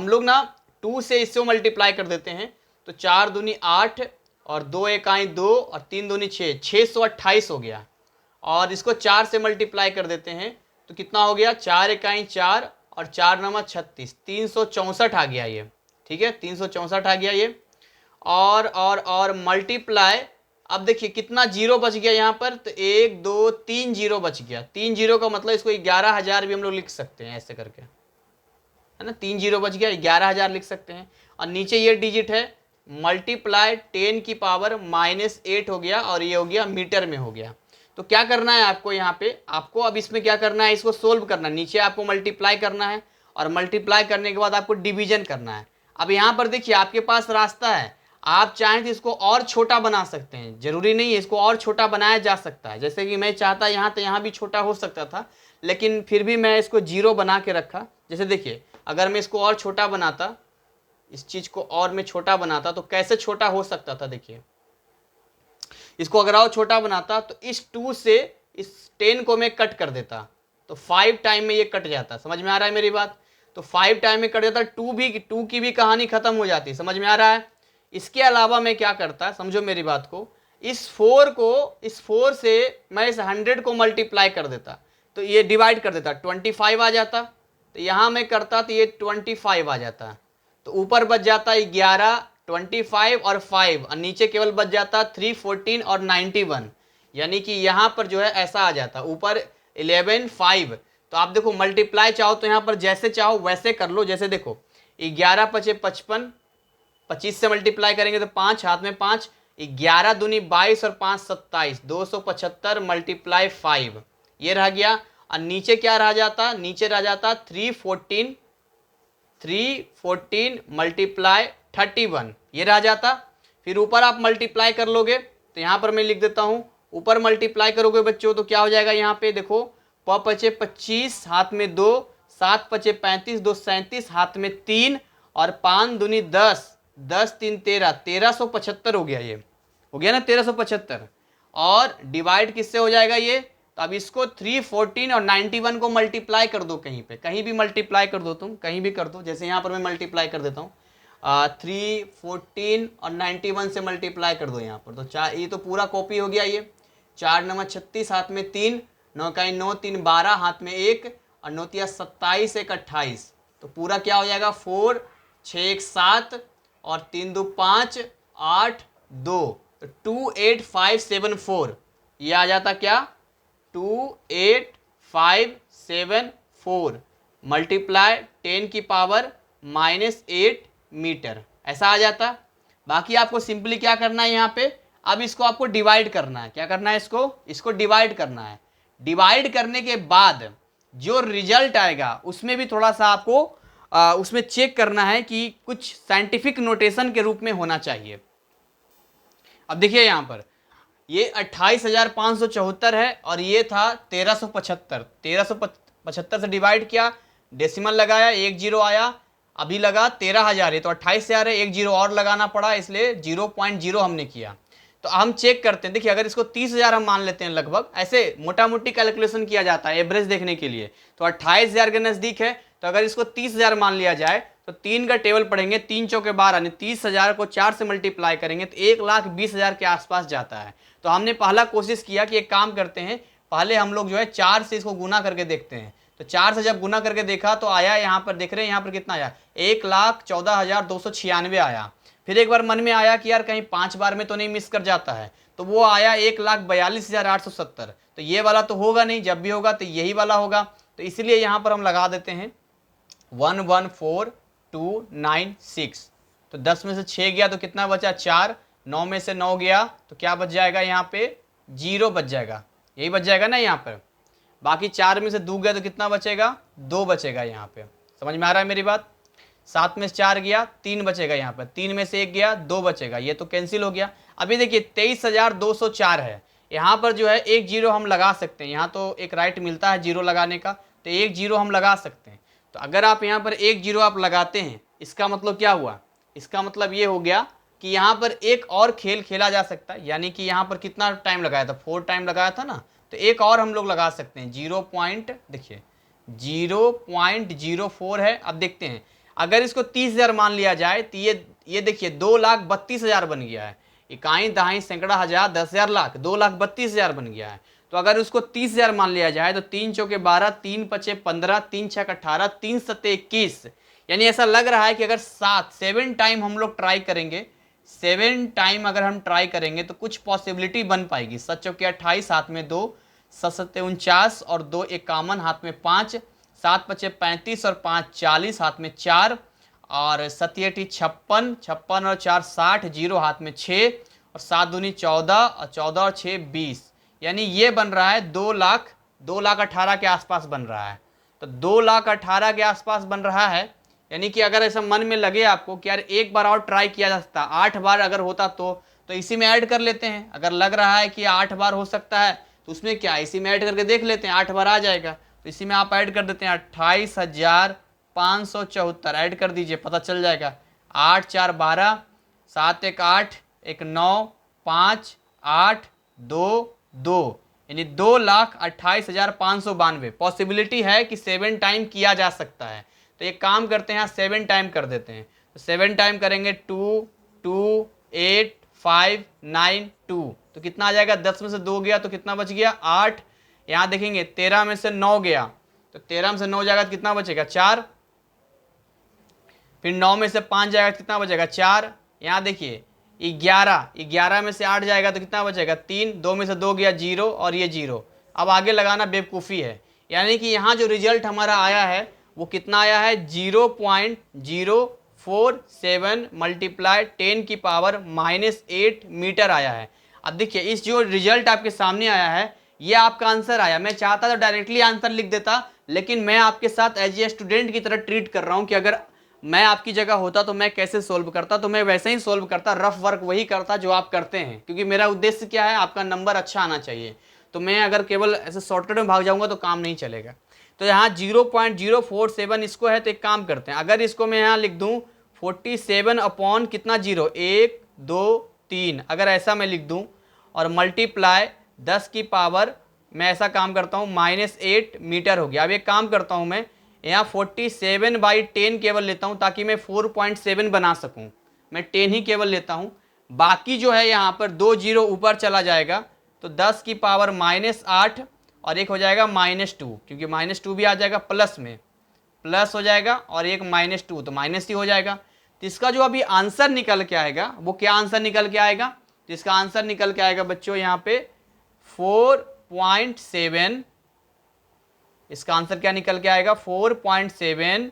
लोग ना 2 से इससे मल्टीप्लाई कर देते हैं। तो 4 दूनी 8 और 2 एकाई 2 और 3 दूनी 6, 628 हो गया। और इसको 4 से मल्टीप्लाई कर देते हैं तो कितना हो गया, 4 एकाई 4 और 4 नंबर 36, 364 आ गया ये, ठीक है, 364 आ गया ये। और मल्टीप्लाई, अब देखिए कितना जीरो बच गया यहाँ पर, तो 1 2 3 जीरो बच गया। 3 जीरो का मतलब इसको 11,000 भी हम लोग लिख सकते हैं ऐसे करके, है ना। 3 जीरो बच गया, 11,000 लिख सकते हैं। और नीचे ये डिजिट है मल्टीप्लाई 10 की पावर -8 हो गया, और ये हो गया मीटर में हो गया। तो क्या करना है आपको यहाँ पे, आपको अब इसमें क्या करना है, इसको सोल्व करना है। नीचे आपको मल्टीप्लाई करना है, और मल्टीप्लाई करने के बाद आपको डिवीजन करना है। अब यहाँ पर देखिए आपके पास रास्ता है, आप चाहें तो इसको और छोटा बना सकते हैं, जरूरी नहीं है, इसको और छोटा बनाया जा सकता है। जैसे कि मैं चाहता यहाँ तो यहाँ भी छोटा हो सकता था, लेकिन फिर भी मैं इसको 0 बना के रखा। जैसे देखिए अगर मैं इसको और छोटा बनाता, इस चीज को और मैं छोटा बनाता, तो कैसे छोटा हो सकता था, देखिए इसको अगर और छोटा बनाता तो इस 2 से इस 10 को मैं कट कर देता, तो 5 टाइम में ये कट जाता। समझ में आ रहा है मेरी बात, तो 5 टाइम में कट जाता, 2 की भी कहानी खत्म हो जाती। समझ में आ रहा है। इसके अलावा मैं क्या करता, समझो मेरी बात को, इस 4 से मैं इस 100 को मल्टीप्लाई कर देता, तो ये डिवाइड कर देता, 25 आ जाता। तो यहाँ मैं करता तो ये 25 आ जाता, तो ऊपर बच जाता 11, 25 और 5, और नीचे केवल बच जाता 3, 14 और 91। यानी कि यहाँ पर जो है ऐसा आ जाता, ऊपर 11, 5। तो आप देखो मल्टीप्लाई चाहो तो यहाँ पर जैसे चाहो वैसे कर लो। जैसे देखो 11 पचे 55, 25 से मल्टीप्लाई करेंगे तो 5, हाथ में 5, 11 दूनी 22 और 5 27, 275 मल्टीप्लाई 5, ये रह गया। और नीचे क्या रह जाता, नीचे रह जाता 314 मल्टीप्लाई 31, ये रह जाता। फिर ऊपर आप मल्टीप्लाई कर लोगे, तो यहाँ पर मैं लिख देता हूँ, ऊपर मल्टीप्लाई करोगे बच्चों तो क्या हो जाएगा, यहाँ पे देखो प पचे 25, हाथ में 2, 7 पचे 35, 2 37, हाथ में 3, और 5 दूनी 10, 10 3 13, 1375 हो गया। ये हो गया ना 1375। और डिवाइड किससे हो जाएगा ये, तो अब इसको 3, 14 और 91 को मल्टीप्लाई कर दो, कहीं पे कहीं भी मल्टीप्लाई कर दो, तुम कहीं भी कर दो। जैसे यहाँ पर मैं मल्टीप्लाई कर देता हूँ, 3, 14 और 91 से मल्टीप्लाई कर दो यहाँ पर, तो 4, ये तो पूरा कॉपी हो गया। ये 4 9 36, हाथ में 3, 9 का 9 3 12, हाथ में 1, और 9 तिया 27, 1 28, तो पूरा क्या हो जाएगा 4, 6 1 7 और 3 2 5 8 2, तो 28574, ये आ जाता क्या 28574 मल्टीप्लाई 10 की पावर -8 मीटर, ऐसा आ जाता। बाकी आपको सिंपली क्या करना है यहाँ पे, अब इसको आपको डिवाइड करना है। क्या करना है, इसको डिवाइड करना है। डिवाइड करने के बाद जो रिजल्ट आएगा उसमें भी थोड़ा सा आपको उसमें चेक करना है कि कुछ साइंटिफिक नोटेशन के रूप में होना चाहिए। अब देखिए यहाँ पर ये 28,574 है, और ये था 1375। 1375 से डिवाइड किया, डेसिमल लगाया, 1 जीरो आया, अभी लगा 13,000 है, तो 28,000 है, 1 जीरो और लगाना पड़ा, इसलिए 0.0 हमने किया। तो हम चेक करते हैं, देखिए अगर इसको 30,000 हम मान लेते हैं, लगभग ऐसे मोटा मोटी कैलकुलेशन किया जाता है एवरेज देखने के लिए, तो 28,000 के नज़दीक है। तो अगर इसको 30,000 मान लिया जाए तो 3 का टेबल पढ़ेंगे, 3 चौके 12, यानी 30,000 को 4 से मल्टीप्लाई करेंगे तो 1,20,000 के आसपास जाता है। तो हमने पहला कोशिश किया कि एक काम करते हैं, पहले हम लोग जो है 4 से इसको गुना करके देखते हैं। तो 4 से जब गुना करके देखा तो आया, यहाँ पर देख रहे हैं यहाँ पर कितना आया, 1,14,296 आया। फिर एक बार मन में आया कि यार कहीं 5 बार में तो नहीं मिस कर जाता है, तो वो आया 1,42,870। तो ये वाला तो होगा नहीं, जब भी होगा तो यही वाला होगा। तो इसलिए यहाँ पर हम लगा देते हैं 114,296। तो 10 में से 6 गया तो कितना बचा 4, 9 में से 9 गया तो क्या बच जाएगा, यहाँ पे 0 बच जाएगा, यही बच जाएगा ना यहाँ पर। बाकी 4 में से 2 गया तो कितना बचेगा, 2 बचेगा यहाँ पे। समझ में आ रहा है मेरी बात। 7 में से 4 गया, 3 बचेगा यहाँ पर, 3 में से 1 गया, 2 बचेगा, ये तो कैंसिल हो गया। अभी देखिए 23,204 है, यहाँ पर जो है 1 जीरो हम लगा सकते हैं, यहाँ तो एक राइट मिलता है जीरो लगाने का, तो 1 जीरो हम लगा सकते हैं। तो अगर आप यहाँ पर 1 जीरो आप लगाते हैं, इसका मतलब क्या हुआ, इसका मतलब ये हो गया कि यहाँ पर एक और खेल खेला जा सकता है। यानी कि यहाँ पर कितना टाइम लगाया था, 4 टाइम लगाया था ना, तो एक और हम लोग लगा सकते हैं, 0.04 है। अब देखते हैं अगर इसको 30,000 मान लिया जाए तो ये देखिए 2,32,000 बन गया है, इकाई दहाई सैकड़ा हजार 10,000 लाख, 2,32,000 बन गया है। तो अगर उसको 30,000 मान लिया जाए तो 3 चौके 12, 3 पचे 15, 3 छक 18, 3 सत्ते 21, यानी ऐसा लग रहा है कि अगर 7 टाइम हम लोग ट्राई करेंगे, 7 टाइम अगर हम ट्राई करेंगे तो कुछ पॉसिबिलिटी बन पाएगी। 7 चौके 28, हाथ में 2, 7 सत्ते 49 और 2 51, हाथ में 5, 7 पचे 35 और 5 40, हाथ में 4 और 7 8 56, 56 और 4 60, 0 हाथ में 6 और 7 दूनी 14 और 14 और 6 20, यानी ये बन रहा है 2,18,000 के आसपास बन रहा है। तो 2,18,000 के आसपास बन रहा है, यानी कि अगर ऐसा मन में लगे आपको कि यार एक बार और ट्राई किया जा सकता, 8 बार अगर होता तो इसी में ऐड कर लेते हैं। अगर लग रहा है कि 8 बार हो सकता है तो उसमें क्या, इसी में ऐड करके देख लेते हैं, 8 बार आ जाएगा। तो इसी में आप ऐड कर देते हैं 28,574 ऐड कर दीजिए, पता चल जाएगा। 8 4 12, 7 1 8, 1 9, 5 8 2 2, यानी 2,28,592 पॉसिबिलिटी है कि 7 टाइम किया जा सकता है। तो एक काम करते हैं, 7 टाइम कर देते हैं। तो 7 टाइम करेंगे 2 2 8 5 9 2, तो कितना आ जाएगा, 10 में से 2 गया तो कितना बच गया 8। यहाँ देखेंगे 13 में से 9 गया, तो 13 में से 9 जाएगा तो कितना बचेगा 4। फिर 9 में से 5 जाएगा तो कितना बचेगा 4। यहाँ देखिए 11 में से 8 जाएगा तो कितना बचेगा 3, 2 में से 2 गया 0 और ये 0। अब आगे लगाना बेवकूफ़ी है, यानी कि यहाँ जो रिजल्ट हमारा आया है वो कितना आया है 0.047 मल्टीप्लाई 10 की पावर -8 मीटर आया है। अब देखिए इस जो रिजल्ट आपके सामने आया है ये आपका आंसर आया। मैं चाहता तो डायरेक्टली आंसर लिख देता, लेकिन मैं आपके साथ एज ए स्टूडेंट की तरह ट्रीट कर रहा हूँ कि अगर मैं आपकी जगह होता तो मैं कैसे सोल्व करता, तो मैं वैसे ही सोल्व करता, रफ वर्क वही करता जो आप करते हैं, क्योंकि मेरा उद्देश्य क्या है, आपका नंबर अच्छा आना चाहिए। तो मैं अगर केवल ऐसे शॉर्टकट में भाग जाऊंगा तो काम नहीं चलेगा। तो यहाँ 0.047 इसको है, तो एक काम करते हैं, अगर इसको मैं यहाँ लिख दूँ 47 अपॉन कितना 0, 1 2 3, अगर ऐसा मैं लिख दूँ और मल्टीप्लाई 10 की पावर मैं ऐसा काम करता हूँ -8 मीटर हो गया। अब एक काम करता हूँ मैं यहाँ 47/10 केवल लेता हूँ ताकि मैं 4.7 बना सकूँ, मैं 10 ही केवल लेता हूँ। बाकी जो है यहाँ पर 2 0 ऊपर चला जाएगा तो 10 की पावर -8 और एक हो जाएगा -2, क्योंकि -2 भी आ जाएगा प्लस में, प्लस हो जाएगा और एक -2 तो माइनस ही हो जाएगा। तो इसका जो अभी आंसर निकल के आएगा वो क्या आंसर निकल के आएगा, तो इसका आंसर निकल के आएगा बच्चों यहाँ पे 4.7, इसका आंसर क्या निकल के आएगा 4.7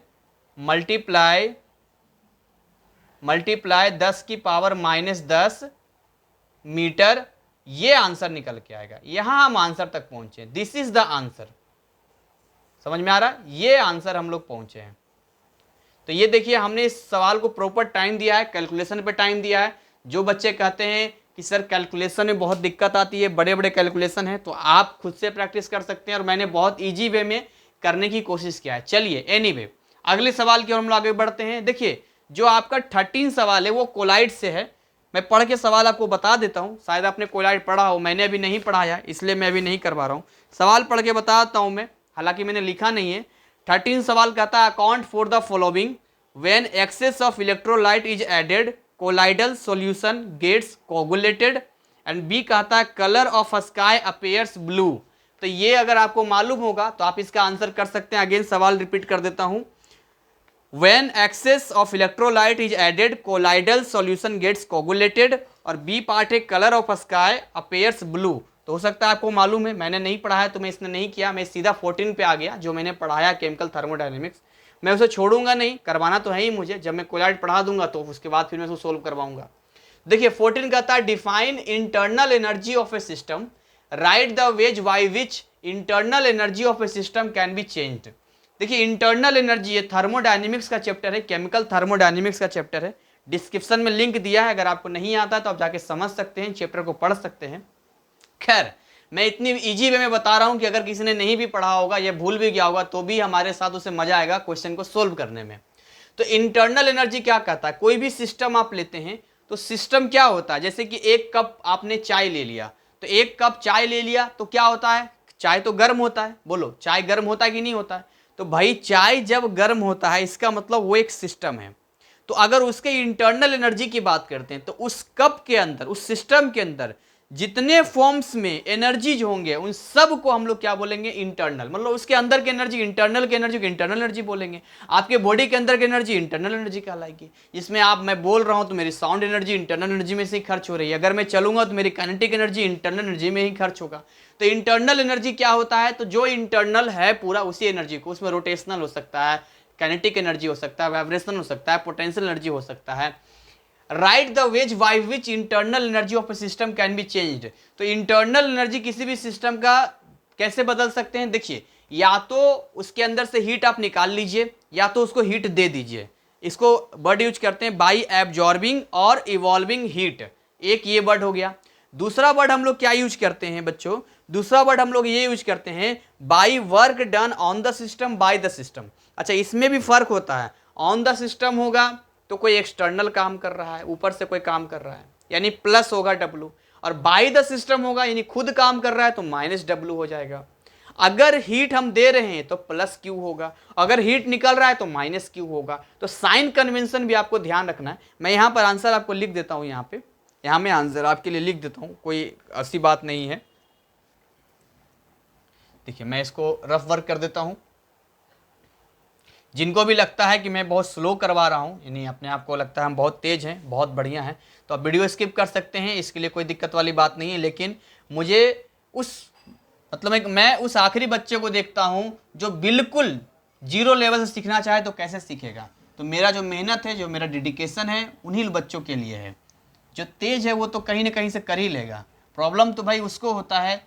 मल्टीप्लाई 10 की पावर -10 मीटर, ये आंसर निकल के आएगा। यहां हम आंसर तक पहुंचे, दिस इज द आंसर। समझ में आ रहा है, ये आंसर हम लोग पहुंचे हैं। तो ये देखिए हमने इस सवाल को प्रॉपर टाइम दिया है, कैलकुलेशन पे टाइम दिया है। जो बच्चे कहते हैं कि सर कैलकुलेशन में बहुत दिक्कत आती है, बड़े बड़े कैलकुलेशन है, तो आप खुद से प्रैक्टिस कर सकते हैं और मैंने बहुत इजी वे में करने की कोशिश किया है। चलिए एनीवे अगले सवाल की ओर हम लोग आगे बढ़ते हैं। देखिए जो आपका 13 सवाल है वो कोलाइड से है। मैं पढ़ के सवाल आपको बता देता हूँ, शायद आपने कोलाइड पढ़ा हो, मैंने अभी नहीं पढ़ाया इसलिए मैं अभी नहीं करवा रहा हूँ। सवाल पढ़ के बताता हूँ मैं, हालांकि मैंने लिखा नहीं है। 13 सवाल कहता है account for the following when excess of electrolyte is added colloidal solution gets coagulated, and b कहता है colour of sky appears blue. तो ये अगर आपको मालूम होगा तो आप इसका आंसर कर सकते हैं। अगेन सवाल रिपीट कर देता हूं, when excess of electrolyte is added colloidal solution gets coagulated, और बी पार्ट है colour of sky appears blue. तो हो सकता है आपको मालूम है, मैंने नहीं पढ़ा है तो मैं इसने नहीं किया, मैं सीधा 14 पे आ गया जो मैंने पढ़ाया केमिकल थर्मोडायनेमिक्स। मैं उसे छोड़ूंगा नहीं, करवाना तो है ही मुझे, जब मैं कोलाइड पढ़ा दूंगा तो उसके बाद फिर मैं उसको सोल्व करवाऊंगा। देखिए 14 कहता है define internal energy of a system, right the veg by which internal energy of a system can be changed. देखिए इंटरनल एनर्जी, ये थर्मोडायनेमिक्स का चैप्टर है, केमिकल थर्मोडायनेमिक्स का चैप्टर है। डिस्क्रिप्शन में लिंक दिया है, अगर आपको नहीं आता तो आप जाके समझ सकते हैं, चैप्टर को पढ़ सकते हैं। खैर मैं इतनी इजी वे में बता रहा हूं कि अगर किसी ने नहीं भी पढ़ा होगा या भूल भी गया होगा तो भी हमारे साथ उसे मजा आएगा क्वेश्चन को सोल्व करने में। तो इंटरनल एनर्जी क्या कहता है, कोई भी सिस्टम आप लेते हैं तो सिस्टम क्या होता है, जैसे कि एक कप आपने चाय ले लिया, तो एक कप चाय ले लिया तो क्या होता है, चाय तो गर्म होता है। बोलो चाय गर्म होता है कि नहीं होता है, तो भाई चाय जब गर्म होता है इसका मतलब वो एक सिस्टम है। तो अगर उसके इंटरनल एनर्जी की बात करते हैं तो उस कप के अंदर, उस सिस्टम के अंदर जितने फॉर्म्स में एनर्जीज होंगे उन सब को हम लोग क्या बोलेंगे, इंटरनल। मतलब उसके अंदर की एनर्जी, इंटरनल की एनर्जी को इंटरनल एनर्जी बोलेंगे। आपके बॉडी के अंदर की एनर्जी इंटरनल एनर्जी कहलाएगी। जिसमें मैं बोल रहा हूं तो मेरी साउंड एनर्जी इंटरनल एनर्जी में से ही खर्च हो रही है। अगर मैं चलूंगा तो मेरी काइनेटिक एनर्जी इंटरनल एनर्जी में ही खर्च होगा। तो इंटरनल एनर्जी क्या होता है, तो जो इंटरनल है पूरा उसी एनर्जी को, उसमें रोटेशनल हो सकता है, काइनेटिक एनर्जी हो सकता है, वाइब्रेशनल हो सकता है, पोटेंशियल एनर्जी हो सकता है। Right the ways by which internal energy of a system can be changed. तो इंटरनल एनर्जी किसी भी सिस्टम का कैसे बदल सकते हैं, देखिए, या तो उसके अंदर से हीट आप निकाल लीजिए या तो उसको हीट दे दीजिए। इसको वर्ड यूज करते हैं बाई एब्जॉर्बिंग और इवॉल्विंग हीट। एक ये वर्ड हो गया। दूसरा वर्ड हम लोग क्या यूज करते हैं बच्चों, दूसरा वर्ड हम लोग ये यूज करते हैं by work done on the system by the system. अच्छा, इसमें भी फर्क होता है। ऑन द सिस्टम होगा तो कोई एक्सटर्नल काम कर रहा है, ऊपर से कोई काम कर रहा है, यानी प्लस होगा W। और बाय द सिस्टम होगा यानी खुद काम कर रहा है तो माइनस W हो जाएगा। अगर हीट हम दे रहे हैं तो प्लस Q होगा, अगर हीट निकल रहा है तो माइनस Q होगा। तो साइन कन्वेंशन भी आपको ध्यान रखना है। मैं यहाँ पर आंसर आपको लिख देता हूँ, यहाँ मैं आंसर आपके लिए लिख देता हूँ, कोई ऐसी बात नहीं है। देखिए, मैं इसको रफ वर्क कर देता हूँ। जिनको भी लगता है कि मैं बहुत स्लो करवा रहा हूँ, यानी अपने आप को लगता है हम बहुत तेज हैं, बहुत बढ़िया हैं, तो आप वीडियो स्किप कर सकते हैं, इसके लिए कोई दिक्कत वाली बात नहीं है। लेकिन मुझे मैं उस आखिरी बच्चे को देखता हूँ जो बिल्कुल जीरो लेवल से सीखना चाहे तो कैसे सीखेगा। तो मेरा जो मेहनत है, जो मेरा डेडिकेशन है, उन्हीं बच्चों के लिए है। जो तेज है वो तो कहीं ना कहीं से कर ही लेगा। प्रॉब्लम तो भाई उसको होता है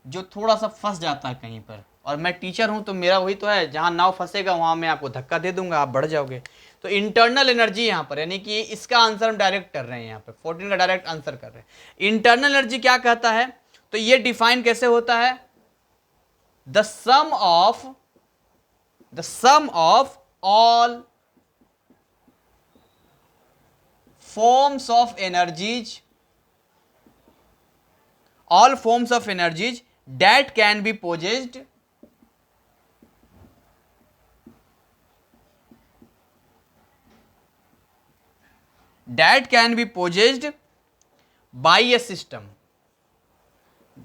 जो थोड़ा सा फंस जाता है कहीं पर। और मैं टीचर हूं तो मेरा वही तो है, जहां नाव फंसेगा वहां मैं आपको धक्का दे दूंगा, आप बढ़ जाओगे। तो इंटरनल एनर्जी यहां पर, यानी कि इसका आंसर हम डायरेक्ट कर रहे हैं, यहां पर 14 का डायरेक्ट आंसर कर रहे हैं। इंटरनल एनर्जी क्या कहता है, तो ये डिफाइन कैसे होता है, the sum of all forms of energies, all forms of energies that can be possessed by a system।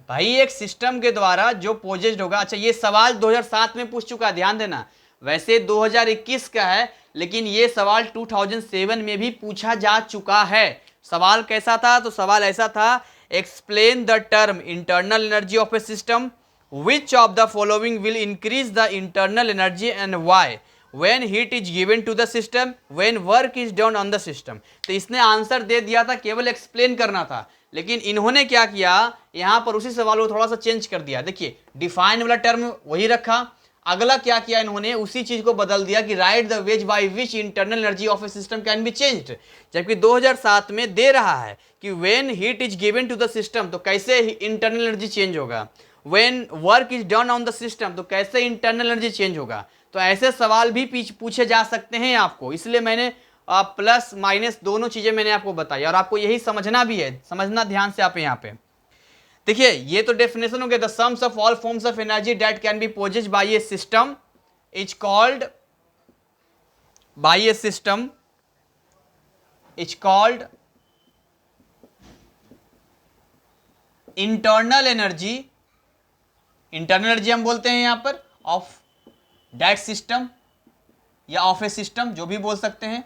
भाई एक सिस्टम के द्वारा जो पोजेस्ड होगा। अच्छा, ये सवाल 2007 में पूछ चुका है, ध्यान देना। वैसे 2021 का है, लेकिन ये सवाल 2007 में भी पूछा जा चुका है। सवाल कैसा था, तो सवाल ऐसा था, explain the term internal energy of a system, which of the following will increase the internal energy and why, when heat is given to the system, when work is done on the system। तो इसने answer दे दिया था, केवल explain करना था। लेकिन इन्होंने क्या किया, यहां पर उसी सवाल को थोड़ा सा चेंज कर दिया। देखिए, डिफाइन वाला टर्म वही रखा, अगला क्या किया इन्होंने, उसी चीज को बदल दिया कि write the ways by which internal energy of a system can be changed. जबकि 2007 में दे रहा है कि when heat is given to the system, तो कैसे इंटरनल एनर्जी चेंज होगा, when work is done on the system, तो कैसे इंटरनल एनर्जी चेंज होगा। तो ऐसे सवाल भी पूछे जा सकते हैं आपको, इसलिए मैंने प्लस माइनस दोनों चीजें मैंने आपको बताई, और आपको यही समझना भी है, समझना ध्यान से आप यहाँ पे। देखिए, ये तो डेफिनेशन हो गया, the sums of all forms of energy that can be possessed by A system is called internal energy. Internal energy हम बोलते हैं यहां पर ऑफ दैट सिस्टम या ऑफ ए सिस्टम, जो भी बोल सकते हैं।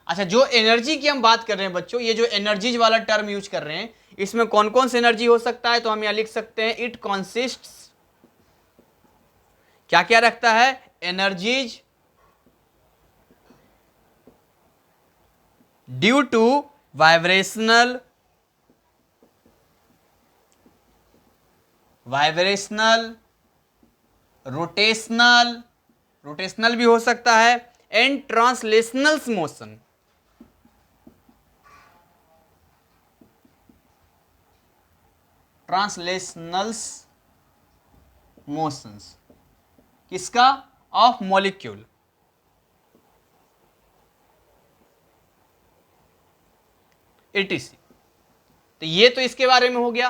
अच्छा, जो एनर्जी की हम बात कर रहे हैं बच्चों, ये जो एनर्जीज वाला टर्म यूज कर रहे हैं, इसमें कौन कौन सी एनर्जी हो सकता है, तो हम यहां लिख सकते हैं, इट कॉन्सिस्ट्स, क्या क्या रखता है, energies due to vibrational, rotational भी हो सकता है, and translational motion. Translationals motions किसका, ऑफ मॉलिक्यूल। एटीसी। तो ये तो इसके बारे में हो गया।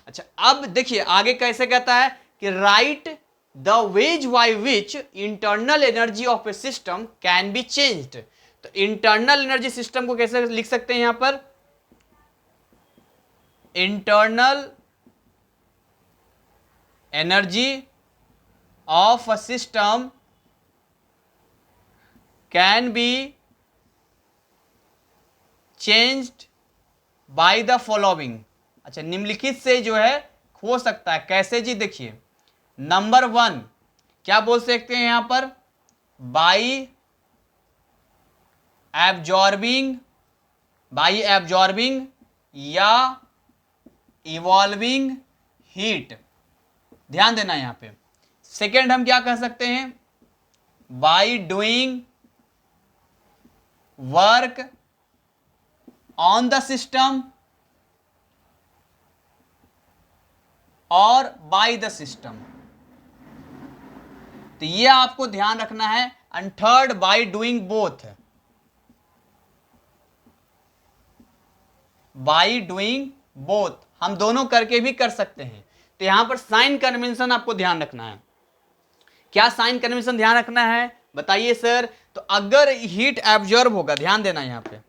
अच्छा, अब देखिए आगे कैसे कहता है कि write the ways by which internal energy of a system can be changed. तो इंटरनल एनर्जी सिस्टम को कैसे लिख सकते हैं यहां पर, internal energy of a system can be changed by the following। अच्छा, निम्नलिखित से जो है हो सकता है, कैसे जी? देखिए, नंबर 1 क्या बोल सकते हैं यहां पर, बाई एब्जॉर्बिंग या इवॉल्विंग हीट। ध्यान देना यहां पे। सेकेंड हम क्या कह सकते हैं, by doing work on the system और बाय द सिस्टम। तो ये आपको ध्यान रखना है। And third, by doing both, by doing both, हम दोनों करके भी कर सकते हैं। तो यहां पर साइन कन्वेंशन आपको ध्यान रखना है। क्या साइन कन्वेंशन ध्यान रखना है, बताइए सर? तो अगर हीट एब्जॉर्ब होगा, ध्यान देना यहां पे,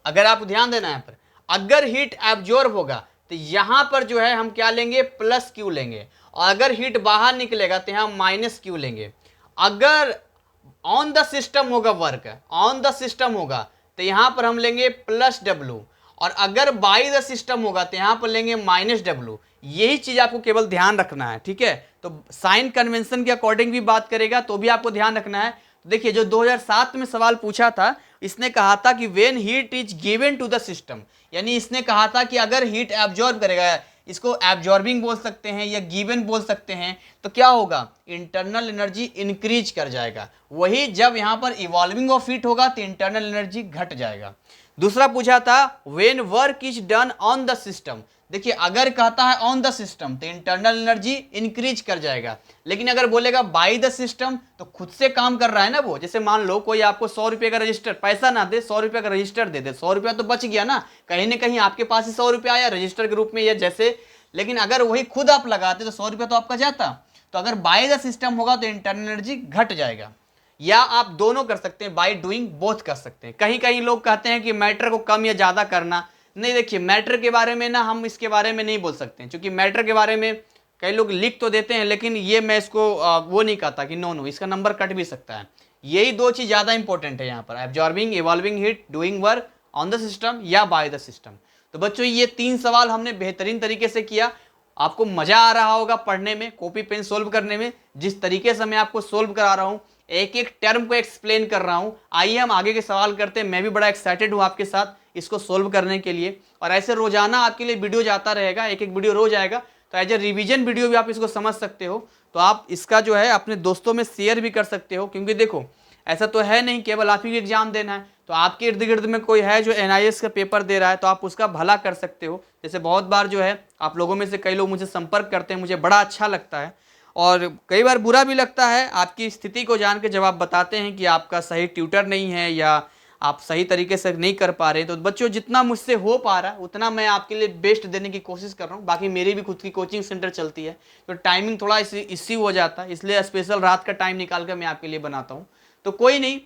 अगर आप ध्यान देना यहां पर, अगर हीट एब्जॉर्ब होगा तो यहां पर जो है हम क्या लेंगे, प्लस क्यू लेंगे, और अगर हीट बाहर निकलेगा तो यहां माइनस क्यू लेंगे। अगर ऑन द सिस्टम होगा, वर्क ऑन द सिस्टम होगा तो यहां पर हम लेंगे प्लस डब्ल्यू, और अगर बाय द सिस्टम होगा तो यहां पर लेंगे माइनस डब्ल्यू। यही चीज आपको केवल ध्यान रखना है, ठीक है? तो साइन कन्वेंशन के अकॉर्डिंग भी बात करेगा तो भी आपको ध्यान रखना है। तो देखिए, जो 2007 में सवाल पूछा था, इसने कहा था कि when heat is given to the system, यानी इसने कहा था कि अगर हीट एब्जॉर्ब करेगा, इसको एब्जॉर्बिंग बोल सकते हैं या गिवन बोल सकते हैं, तो क्या होगा, इंटरनल एनर्जी इंक्रीज कर जाएगा। वही जब यहां पर इवॉल्विंग ऑफ हीट होगा तो इंटरनल एनर्जी घट जाएगा। दूसरा पूछा था when work is done on the system. देखिए, अगर कहता है ऑन द सिस्टम तो इंटरनल एनर्जी इंक्रीज कर जाएगा, लेकिन अगर बोलेगा बाय द सिस्टम तो खुद से काम कर रहा है ना वो। जैसे मान लो कोई आपको 100 रुपये का रजिस्टर, पैसा ना दे, 100 रुपये का रजिस्टर दे दे, 100 रुपया तो बच गया ना, कहीं ना कहीं आपके पास ही 100 रुपया आया रजिस्टर के रूप में या जैसे। लेकिन अगर वही खुद आप लगाते तो 100 रुपया तो आपका जाता। तो अगर बाय द सिस्टम होगा तो इंटरनल एनर्जी घट जाएगा। या आप दोनों कर सकते हैं, बाय डूइंग बोथ कर सकते हैं। कहीं कहीं लोग कहते हैं कि मैटर को कम या ज्यादा करना, नहीं, देखिए मैटर के बारे में ना हम इसके बारे में नहीं बोल सकते हैं, क्योंकि मैटर के बारे में कई लोग लिख तो देते हैं, लेकिन ये मैं इसको वो नहीं कहता कि नो, इसका नंबर कट भी सकता है। यही दो चीज ज्यादा इंपॉर्टेंट है यहाँ पर, absorbing, evolving heat, doing work on the system या बाय द सिस्टम। तो बच्चों, ये 3 सवाल हमने बेहतरीन तरीके से किया। आपको मजा आ रहा होगा पढ़ने में, कॉपी पेन सोल्व करने में। जिस तरीके से मैं आपको सोल्व करा रहा हूं, एक एक टर्म को एक्सप्लेन कर रहा हूं। आइए हम आगे के सवाल करते हैं। मैं भी बड़ा एक्साइटेड हूं आपके साथ इसको सोल्व करने के लिए, और ऐसे रोजाना आपके लिए वीडियो जाता रहेगा, एक एक वीडियो रोज आएगा। तो एज ए रिवीजन वीडियो भी आप इसको समझ सकते हो। तो आप इसका जो है अपने दोस्तों में शेयर भी कर सकते हो, क्योंकि देखो ऐसा तो है नहीं केवल आप ही एग्जाम देना है। तो आपके इर्द गिर्द में कोई है जो NIS का पेपर दे रहा है, तो आप उसका भला कर सकते हो। जैसे बहुत बार जो है आप लोगों में से कई लोग मुझे संपर्क करते हैं, मुझे बड़ा अच्छा लगता है और कई बार बुरा भी लगता है आपकी स्थिति को जान के, जब आप बताते हैं कि आपका सही ट्यूटर नहीं है या आप सही तरीके से नहीं कर पा रहे। तो बच्चों, जितना मुझसे हो पा रहा है उतना मैं आपके लिए बेस्ट देने की कोशिश कर रहा हूँ। बाकी मेरी भी खुद की कोचिंग सेंटर चलती है, तो टाइमिंग थोड़ा इश्यू हो जाता है, इसलिए स्पेशल रात का टाइम निकाल कर मैं आपके लिए बनाता हूँ। तो कोई नहीं,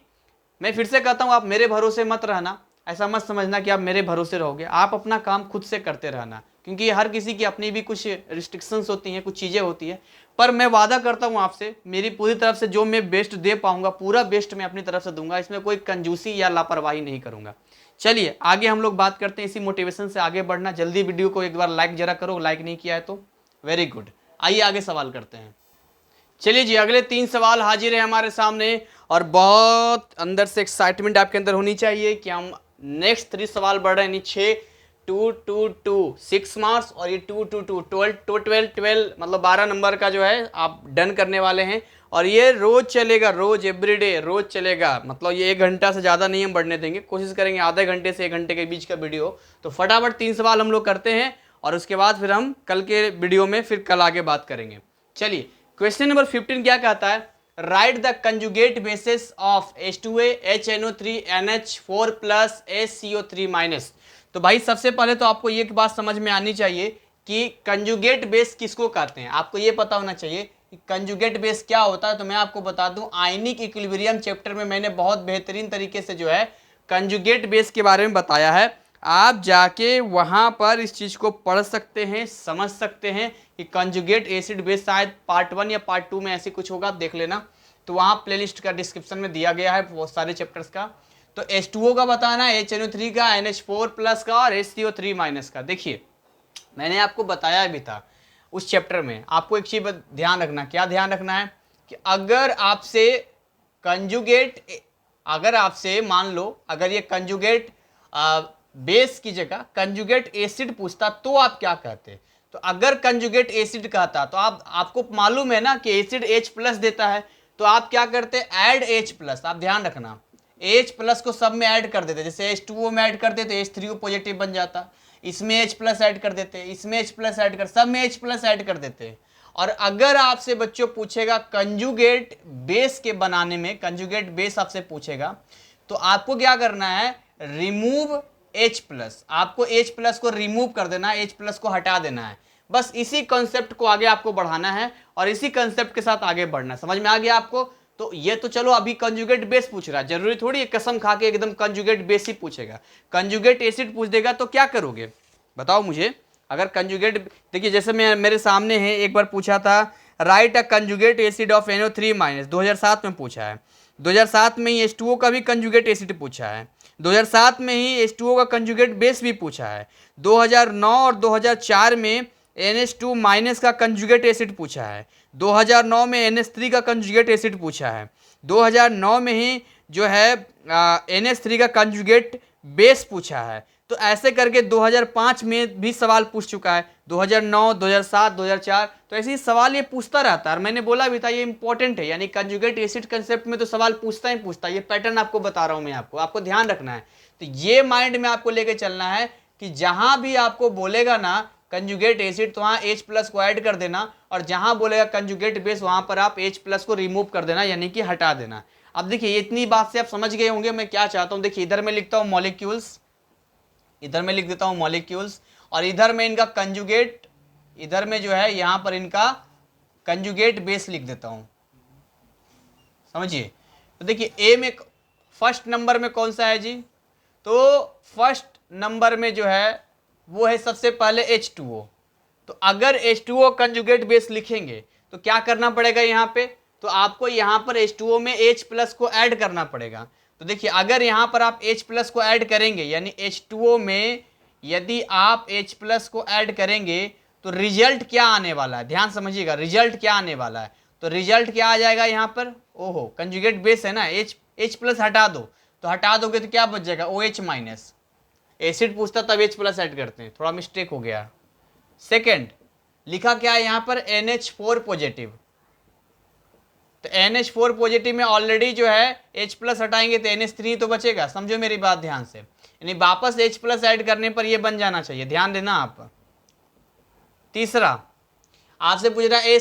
मैं फिर से कहता हूँ, आप मेरे भरोसे मत रहना। ऐसा मत समझना कि आप मेरे भरोसे रहोगे। आप अपना काम खुद से करते रहना, क्योंकि हर किसी की अपनी भी कुछ रिस्ट्रिक्शंस होती हैं, कुछ चीज़ें होती हैं। पर मैं वादा करता हूँ आपसे, मेरी पूरी तरफ से जो मैं बेस्ट दे पाऊंगा, पूरा बेस्ट मैं अपनी तरफ से दूंगा। इसमें कोई कंजूसी या लापरवाही नहीं करूंगा। चलिए आगे हम लोग बात करते हैं, इसी मोटिवेशन से आगे बढ़ना। जल्दी वीडियो को एक बार लाइक जरा करो, लाइक नहीं किया है तो वेरी गुड। आइए आगे सवाल करते हैं। चलिए जी, अगले 3 सवाल हाजिर है हमारे सामने, और बहुत अंदर से एक्साइटमेंट आपके अंदर होनी चाहिए कि हम नेक्स्ट 3 सवाल बढ़ रहे हैं। 6 2 2 2 6 मार्क्स, और ये 2 2 2 12 मतलब 12 नंबर का जो है आप डन करने वाले हैं। और ये रोज चलेगा, रोज एवरीडे रोज चलेगा। मतलब ये 1 घंटा से ज़्यादा नहीं हम बढ़ने देंगे, कोशिश करेंगे आधे घंटे से 1 घंटे के बीच का वीडियो। तो फटाफट 3 सवाल हम लोग करते हैं, और उसके बाद फिर हम कल के वीडियो में फिर कल आगे बात करेंगे। चलिए, क्वेश्चन नंबर 15 क्या कहता है, right the conjugate basis of H2A HNO3 NH4 plus SCO3 minus. तो भाई सबसे पहले तो आपको ये बात समझ में आनी चाहिए कि कंजुगेट बेस किसको कहते हैं। आपको ये पता होना चाहिए कि कंजुगेट बेस क्या होता है। तो मैं आपको बता दूं, आयनिक इक्विलिब्रियम चैप्टर में मैंने बहुत बेहतरीन तरीके से जो है कंजुगेट बेस के बारे में बताया है। आप जाके वहाँ पर इस चीज़ को पढ़ सकते हैं, समझ सकते हैं कि कंजुगेट एसिड बेस, शायद पार्ट 1 या पार्ट 2 में ऐसे कुछ होगा, आप देख लेना। तो वहाँ प्लेलिस्ट का डिस्क्रिप्शन में दिया गया है बहुत सारे चैप्टर्स का। तो H2O का बताना है, HNO3 का, NH4 प्लस का और HCO3 माइनस का। देखिए मैंने आपको बताया भी था उस चैप्टर में, आपको एक चीज़ ध्यान रखना। क्या ध्यान रखना है कि अगर आपसे मान लो अगर ये कंजुगेट बेस की जगह कंजुगेट एसिड पूछता तो आप क्या कहते। तो अगर कंजुगेट एसिड कहता तो आपको मालूम है ना कि एसिड H प्लस देता है, तो आप क्या करते, ऐड H प्लस। आप ध्यान रखना H प्लस को सब में ऐड कर देते, जैसे H2O में ऐड कर देते H3O पॉजिटिव बन जाता, इसमें H प्लस ऐड कर देते, इसमें H प्लस ऐड कर, सब में H प्लस ऐड कर देते। और अगर आपसे बच्चों पूछेगा कंजुगेट बेस के बनाने में, कंजुगेट बेस आपसे पूछेगा तो आपको क्या करना है, रिमूव H प्लस। आपको H प्लस को रिमूव कर देना है, H प्लस को हटा देना है। बस इसी कॉन्सेप्ट को आगे आपको बढ़ाना है और इसी कॉन्सेप्ट के साथ आगे बढ़ना है। समझ में आ गया आपको? तो ये तो चलो अभी कंजुगेट बेस पूछ रहा है, जरूरी थोड़ी कसम खा के एकदम कंजुगेट बेस ही पूछेगा। कंजुगेट एसिड पूछ देगा तो क्या करोगे बताओ मुझे। अगर कंजुगेट, देखिए जैसे मेरे सामने है, एक बार पूछा था right a conjugate acid of NO3 minus, 2007 में पूछा है। 2007 में ही H2O का भी कंजुगेट एसिड पूछा है। 2007 में ही H2O का कंजुगेट बेस भी पूछा है। 2009 और 2004 में NH2 माइनस का कंजुगेट एसिड पूछा है। 2009 में NH3 का कंजुगेट एसिड पूछा है। 2009 में ही जो है NH3 का कंजुगेट बेस पूछा है। तो ऐसे करके 2005 में भी सवाल पूछ चुका है, 2009, 2007, 2004, तो ऐसे ही सवाल ये पूछता रहता है। और मैंने बोला भी था ये इंपॉर्टेंट है, यानी कंजुगेट एसिड कंसेप्ट में तो सवाल पूछता ही पूछता है। ये पैटर्न आपको बता रहा हूं मैं, आपको ध्यान रखना है। तो ये माइंड में आपको लेके चलना है कि जहां भी आपको बोलेगा ना कंजुगेट एसिड तो वहां H प्लस को ऐड कर देना, और जहां बोलेगा कंजुगेट बेस वहां पर आप H प्लस को रिमूव कर देना, यानी कि हटा देना। अब देखिए इतनी बात से आप समझ गए होंगे मैं क्या चाहता हूं। देखिए इधर मैं लिखता हूं मॉलिक्यूल्स, इधर मैं लिख देता हूं मॉलिक्यूल्स, और इधर में इनका कंजुगेट, इधर में जो है यहां पर इनका कंजुगेट बेस लिख देता हूं, समझिए। तो देखिए ए में फर्स्ट नंबर में कौन सा है जी, तो फर्स्ट नंबर में जो है वो है सबसे पहले H2O। तो अगर H2O कंजुगेट बेस लिखेंगे तो क्या करना पड़ेगा यहाँ पे, तो आपको यहाँ पर H2O में H प्लस को ऐड करना पड़ेगा। तो देखिए अगर यहाँ पर आप H प्लस को ऐड करेंगे, यानी H2O में यदि आप H प्लस को ऐड करेंगे तो रिजल्ट क्या आने वाला है, ध्यान समझिएगा, रिजल्ट क्या आने वाला है। तो रिजल्ट क्या आ जाएगा यहाँ पर, ओहो कंजुगेट बेस है ना, H प्लस हटा दो, तो हटा दोगे तो क्या बच जाएगा OH माइनस। एसिड पूछता तब H प्लस ऐड करते हैं, थोड़ा मिस्टेक हो गया। सेकेंड लिखा क्या है यहाँ पर NH4 पॉजिटिव, तो NH4 पॉजिटिव में ऑलरेडी जो है H प्लस हटाएंगे तो NH3 तो बचेगा, समझो मेरी बात ध्यान से, यानी वापस H प्लस ऐड करने पर ये बन जाना चाहिए, ध्यान देना आप। तीसरा आपसे पूछ रहा है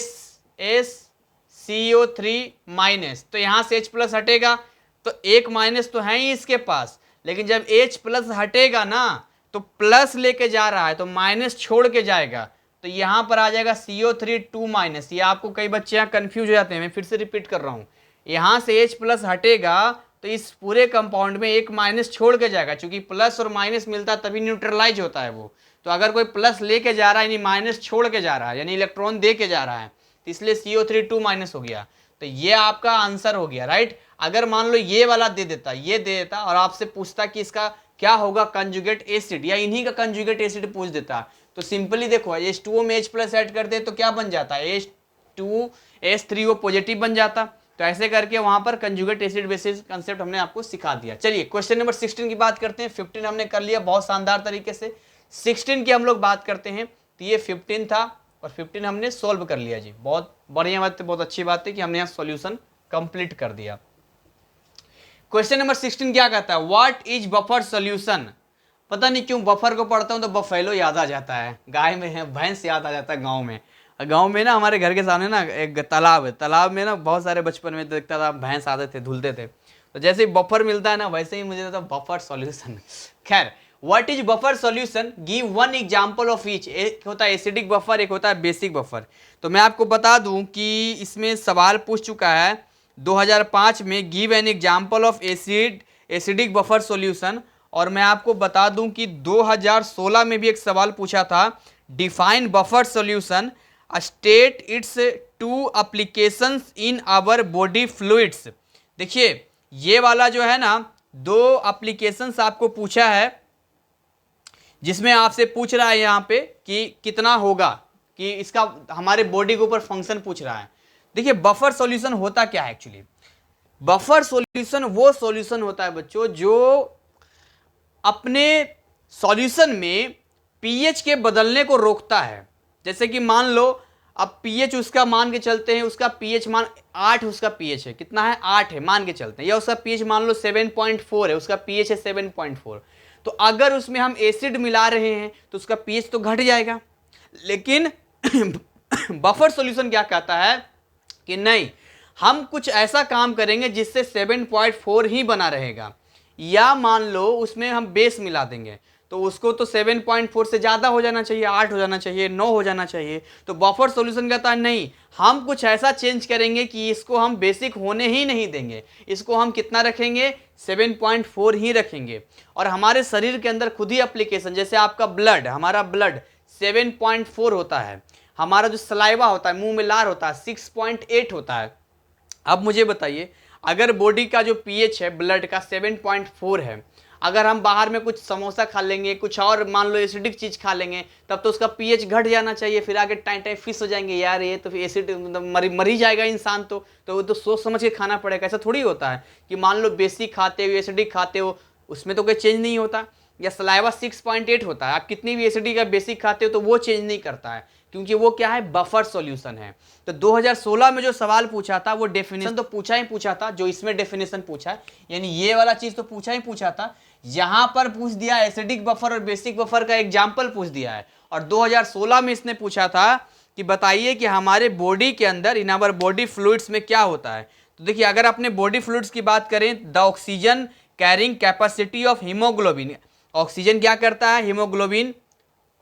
SCO3 माइनस, तो यहां से H प्लस हटेगा तो एक माइनस तो है ही इसके पास, लेकिन जब H प्लस हटेगा ना तो प्लस लेके जा रहा है तो माइनस छोड़ के जाएगा, तो यहां पर आ जाएगा CO3 2 माइनस। ये आपको कई बच्चे यहाँ कंफ्यूज हो जाते हैं, मैं फिर से रिपीट कर रहा हूं, यहां से H प्लस हटेगा तो इस पूरे कंपाउंड में एक माइनस छोड़ के जाएगा, क्योंकि प्लस और माइनस मिलता है तभी न्यूट्रलाइज होता है वो। तो अगर कोई प्लस लेके जा रहा है यानी माइनस छोड़ के जा रहा है, यानी इलेक्ट्रॉन दे के जा रहा है, तो इसलिए CO3 2 माइनस हो गया। तो ये आपका आंसर हो गया, राइट। अगर मान लो ये वाला दे देता, ये दे देता और आपसे पूछता कि इसका क्या होगा कंजुगेट एसिड, या इन्हीं का कंजुगेट एसिड पूछ देता, तो सिंपली देखो H2O में H प्लस ऐड करते तो क्या बन जाता है, H3O पॉजिटिव बन जाता। तो ऐसे करके वहां पर कंजुगेट एसिड बेसिस कंसेप्ट हमने आपको सिखा दिया। चलिए क्वेश्चन नंबर 16 की बात करते हैं। 15 हमने कर लिया बहुत शानदार तरीके से, 16 की हम लोग बात करते हैं। तो ये 15 था और 15 हमने सोल्व कर लिया जी, बहुत बढ़िया बात है, बहुत अच्छी बात है कि हमने यहाँ सॉल्यूशन कंप्लीट कर दिया। क्वेश्चन नंबर 16 क्या कहता है, व्हाट इज बफर सॉल्यूशन। पता नहीं क्यों बफर को पढ़ता हूं तो बफेलो याद आ जाता है, गाय में है भैंस याद आ जाता है। गांव में ना हमारे घर के सामने ना एक तालाब है, तालाब में ना बहुत सारे बचपन में देखता था भैंस आते थे, धुलते थे, तो जैसे ही बफर मिलता है ना वैसे ही मुझे था बफर सॉल्यूशन। खैर what is buffer solution, give one example of each. एक होता है एसिडिक बफर, एक होता है बेसिक बफर। तो मैं आपको बता दूं कि इसमें सवाल पूछ चुका है 2005 में, give an example of acidic buffer solution, और मैं आपको बता दूं कि 2016 में भी एक सवाल पूछा था, define buffer solution, state its two applications in our body fluids. देखिए ये वाला जो है ना, दो एप्लीकेशंस आपको पूछा है, जिसमें आपसे पूछ रहा है यहाँ पे कि कितना होगा, कि इसका हमारे बॉडी के ऊपर फंक्शन पूछ रहा है। देखिए बफर सॉल्यूशन होता क्या है एक्चुअली। बफर सॉल्यूशन वो सॉल्यूशन होता है बच्चों जो अपने सॉल्यूशन में पीएच के बदलने को रोकता है। जैसे कि मान लो अब पीएच उसका मान के चलते हैं, उसका पीएच मान 8 उसका पीएच है, कितना है 8 है मान के चलते हैं, या उसका पीएच मान लो 7.4 है, उसका पीएच है 7.4। तो अगर उसमें हम एसिड मिला रहे हैं तो उसका पीएच तो घट जाएगा। लेकिन बफर सॉल्यूशन क्या कहता है कि नहीं, हम कुछ ऐसा काम करेंगे जिससे 7.4 ही बना रहेगा, या मान लो उसमें हम बेस मिला देंगे तो उसको तो 7.4 से ज़्यादा हो जाना चाहिए, 8 हो जाना चाहिए, 9 हो जाना चाहिए। तो बफर सॉल्यूशन कहता है नहीं, हम कुछ ऐसा चेंज करेंगे कि इसको हम बेसिक होने ही नहीं देंगे, इसको हम कितना रखेंगे 7.4 ही रखेंगे। और हमारे शरीर के अंदर खुद ही एप्लीकेशन, जैसे आपका ब्लड, हमारा ब्लड 7.4 होता है, हमारा जो सलाइवा होता है, मुंह में लार होता है 6.8 होता है। अब मुझे बताइए अगर बॉडी का जो पीएच है ब्लड का 7.4 है, अगर हम बाहर में कुछ समोसा खा लेंगे, कुछ और मान लो एसिडिक चीज खा लेंगे, तब तो उसका पीएच घट जाना चाहिए, फिर आगे टाइम टाइम फिस हो जाएंगे, यार ये तो एसिड मतलब मर ही जाएगा इंसान। तो वो तो सोच समझ के खाना पड़ेगा। ऐसा थोड़ी होता है कि मान लो बेसिक खाते हो एसिडिक खाते हो उसमें तो कोई चेंज नहीं होता, या सलाइवा 6.8 होता है, आप कितनी भी एसिडिक या बेसिक खाते हो तो वो चेंज नहीं करता है, क्योंकि वो क्या है बफर सॉल्यूशन है। तो 2016 में जो सवाल पूछा था वो डेफिनेशन तो पूछा ही पूछा था, जो इसमें डेफिनेशन पूछा है, यानी ये वाला चीज तो पूछा ही पूछा था। यहां पर पूछ दिया एसिडिक बफर और बेसिक बफर का एग्जाम्पल पूछ दिया है। और 2016 में इसने पूछा था कि बताइए कि हमारे बॉडी के अंदर, इन आवर बॉडी फ्लूइड्स में क्या होता है। तो देखिए अगर अपने बॉडी फ्लूइड्स की बात करें, the oxygen carrying capacity of haemoglobin, oxygen क्या करता है, हीमोग्लोबिन,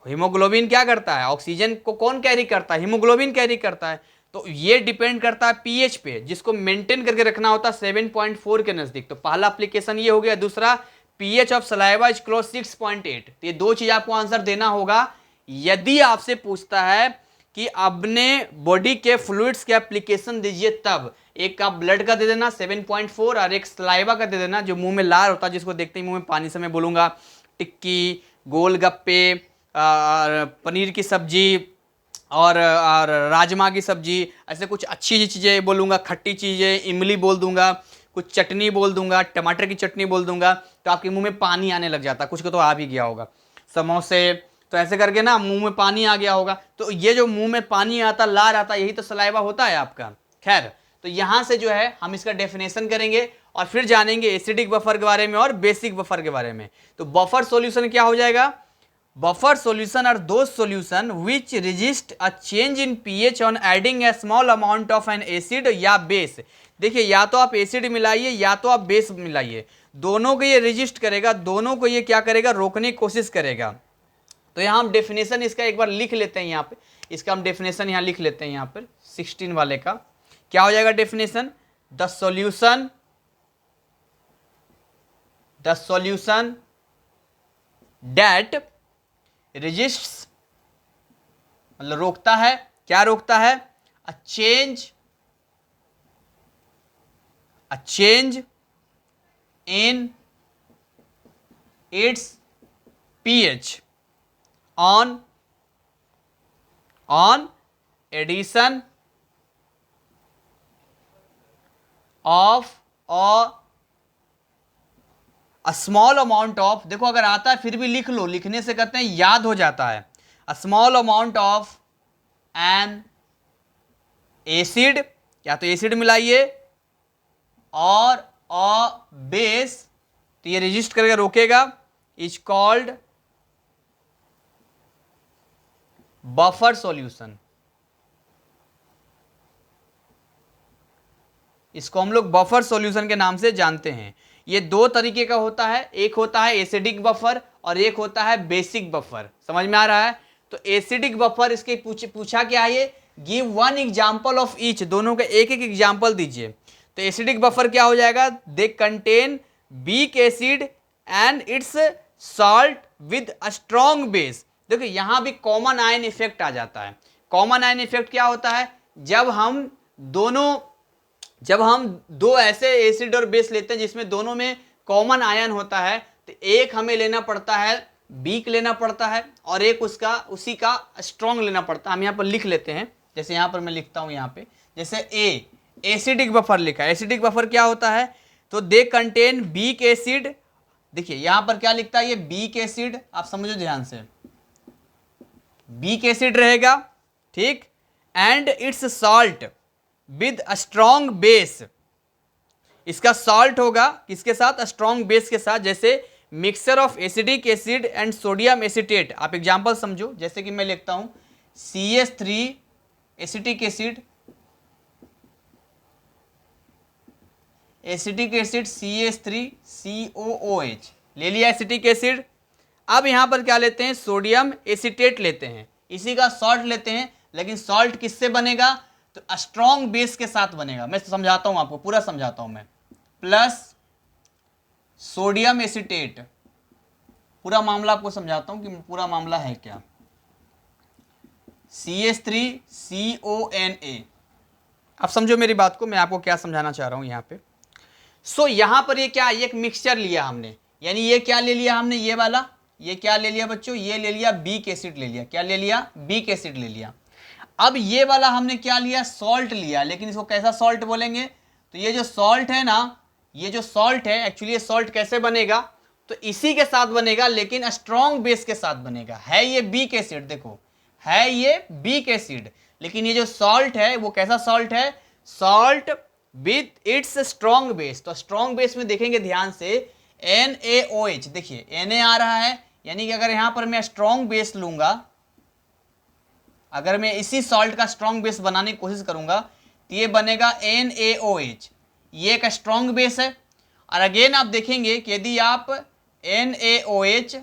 हीमोग्लोबिन क्या करता है, ऑक्सीजन को कौन कैरी करता है, हीमोग्लोबिन कैरी करता है। तो ये डिपेंड करता है पीएच पे, जिसको मेंटेन करके रखना होता है 7.4 के नजदीक। तो पहला एप्लीकेशन ये हो गया। दूसरा, pH of saliva is close 6.8। तो ये दो चीज आपको आंसर देना होगा। यदि आपसे पूछता है कि अपने बॉडी के फ्लूइड्स के एप्लीकेशन दीजिए, तब एक आप ब्लड का दे देना 7.4 और एक सलाइवा का दे देना, जो मुंह में लार होता है, जिसको देखते ही मुंह में पानी से मैं बोलूंगा टिक्की, गोलगप्पे, पनीर की सब्जी और राजमा की सब्जी, ऐसे कुछ अच्छी चीज़ें बोलूँगा, खट्टी चीज़ें, इमली बोल दूंगा, कुछ चटनी बोल दूंगा, टमाटर की चटनी बोल दूंगा, तो आपके मुंह में पानी आने लग जाता है। कुछ को तो आ भी गया होगा, समोसे, तो ऐसे करके ना मुंह में पानी आ गया होगा। तो ये जो मुंह में पानी आता, लार आता, यही तो सलाइवा होता है आपका। खैर, तो यहाँ से जो है हम इसका डेफिनेशन करेंगे और फिर जानेंगे एसिडिक बफर के बारे में और बेसिक बफर के बारे में। तो बफर सॉल्यूशन क्या हो जाएगा, buffer solution are those solution which resist a change in pH on adding a small amount of an acid या बेस। देखिए या तो आप एसिड मिलाइए या तो आप बेस मिलाइए, दोनों को ये रेजिस्ट करेगा, दोनों को ये क्या करेगा, रोकने की कोशिश करेगा। तो यहाँ हम डेफिनेशन इसका एक बार लिख लेते हैं, यहाँ पे इसका हम डेफिनेशन यहाँ लिख लेते हैं, यहाँ पर 16 वाले का क्या हो जाएगा definition, the solution that resists, मतलब रोकता है, क्या रोकता है, a change in its pH on addition of a small amount of, देखो अगर आता है फिर भी लिख लो, लिखने से कहते हैं याद हो जाता है, अ small amount of N acid, या तो एसिड मिलाइए और अ बेस, तो ये रेजिस्ट करके रोकेगा, इज कॉल्ड बफर सॉल्यूशन। इसको हम लोग बफर सॉल्यूशन के नाम से जानते हैं। ये दो तरीके का होता है, एक होता है एसिडिक बफर और एक होता है बेसिक बफर। समझ में आ रहा है। तो एसिडिक बफर, इसके पूछा क्या है, ये give one example of each, दोनों का एक एक एग्जाम्पल दीजिए। तो एसिडिक बफर क्या हो जाएगा, they contain weak acid and it's salt with a strong base. देखो यहां भी कॉमन आयन इफेक्ट आ जाता है। कॉमन आयन इफेक्ट क्या होता है? जब हम दो ऐसे एसिड और बेस लेते हैं जिसमें दोनों में कॉमन आयन होता है, तो एक हमें लेना पड़ता है वीक लेना पड़ता है और एक उसी का स्ट्रॉन्ग लेना पड़ता है। हम यहाँ पर लिख लेते हैं, जैसे यहाँ पर मैं लिखता हूँ यहाँ पे, जैसे एसिडिक बफर लिखा है। एसिडिक बफर क्या होता है? तो दे कंटेन वीक एसिड। देखिए यहां पर क्या लिखता है, ये वीक एसिड, आप समझो ध्यान से, वीक एसिड रहेगा, ठीक, and it's salt with a strong base. इसका सॉल्ट होगा किसके साथ? स्ट्रॉन्ग बेस के साथ। जैसे mixture of acidic acid and sodium acetate. आप एग्जांपल समझो, जैसे कि मैं लिखता हूं CH3 acetic acid, acetic acid CH3COOH ले लिया एसिटिक एसिड। अब यहां पर क्या लेते हैं? सोडियम एसिटेट लेते हैं, इसी का सॉल्ट लेते हैं। लेकिन सॉल्ट किससे बनेगा? तो स्ट्रॉन्ग बेस के साथ बनेगा। मैं समझाता हूं आपको, पूरा समझाता हूं मैं। प्लस सोडियम एसिटेट, पूरा मामला आपको समझाता हूं कि पूरा मामला है क्या। CH3CONA। अब समझो मेरी बात को, मैं आपको क्या समझाना चाह रहा हूं यहां पे। सो यहां पर ये क्या, एक मिक्सचर लिया हमने, यानी ये क्या ले लिया हमने, ये वाला, ये क्या ले लिया बच्चों, ये ले लिया वीक एसिड ले लिया। क्या ले लिया? वीक एसिड ले लिया। अब ये वाला हमने क्या लिया? सॉल्ट लिया। लेकिन इसको कैसा सॉल्ट बोलेंगे? तो ये जो सॉल्ट है ना, ये जो सॉल्ट है, एक्चुअली ये सॉल्ट कैसे बनेगा? तो इसी के साथ बनेगा, लेकिन स्ट्रॉन्ग बेस के साथ बनेगा। है ये वीक एसिड, देखो है ये वीक एसिड, लेकिन ये जो सॉल्ट है वो कैसा सॉल्ट है? Salt with its strong base. तो स्ट्रॉन्ग बेस में देखेंगे ध्यान से NaOH, देखिए Na आ रहा है, यानी कि अगर यहां पर मैं स्ट्रॉन्ग बेस लूंगा, अगर मैं इसी सॉल्ट का स्ट्रॉन्ग बेस बनाने की कोशिश करूंगा, तो ये बनेगा NaOH। ये एक स्ट्रॉन्ग बेस है। और अगेन आप देखेंगे कि यदि आप NaOH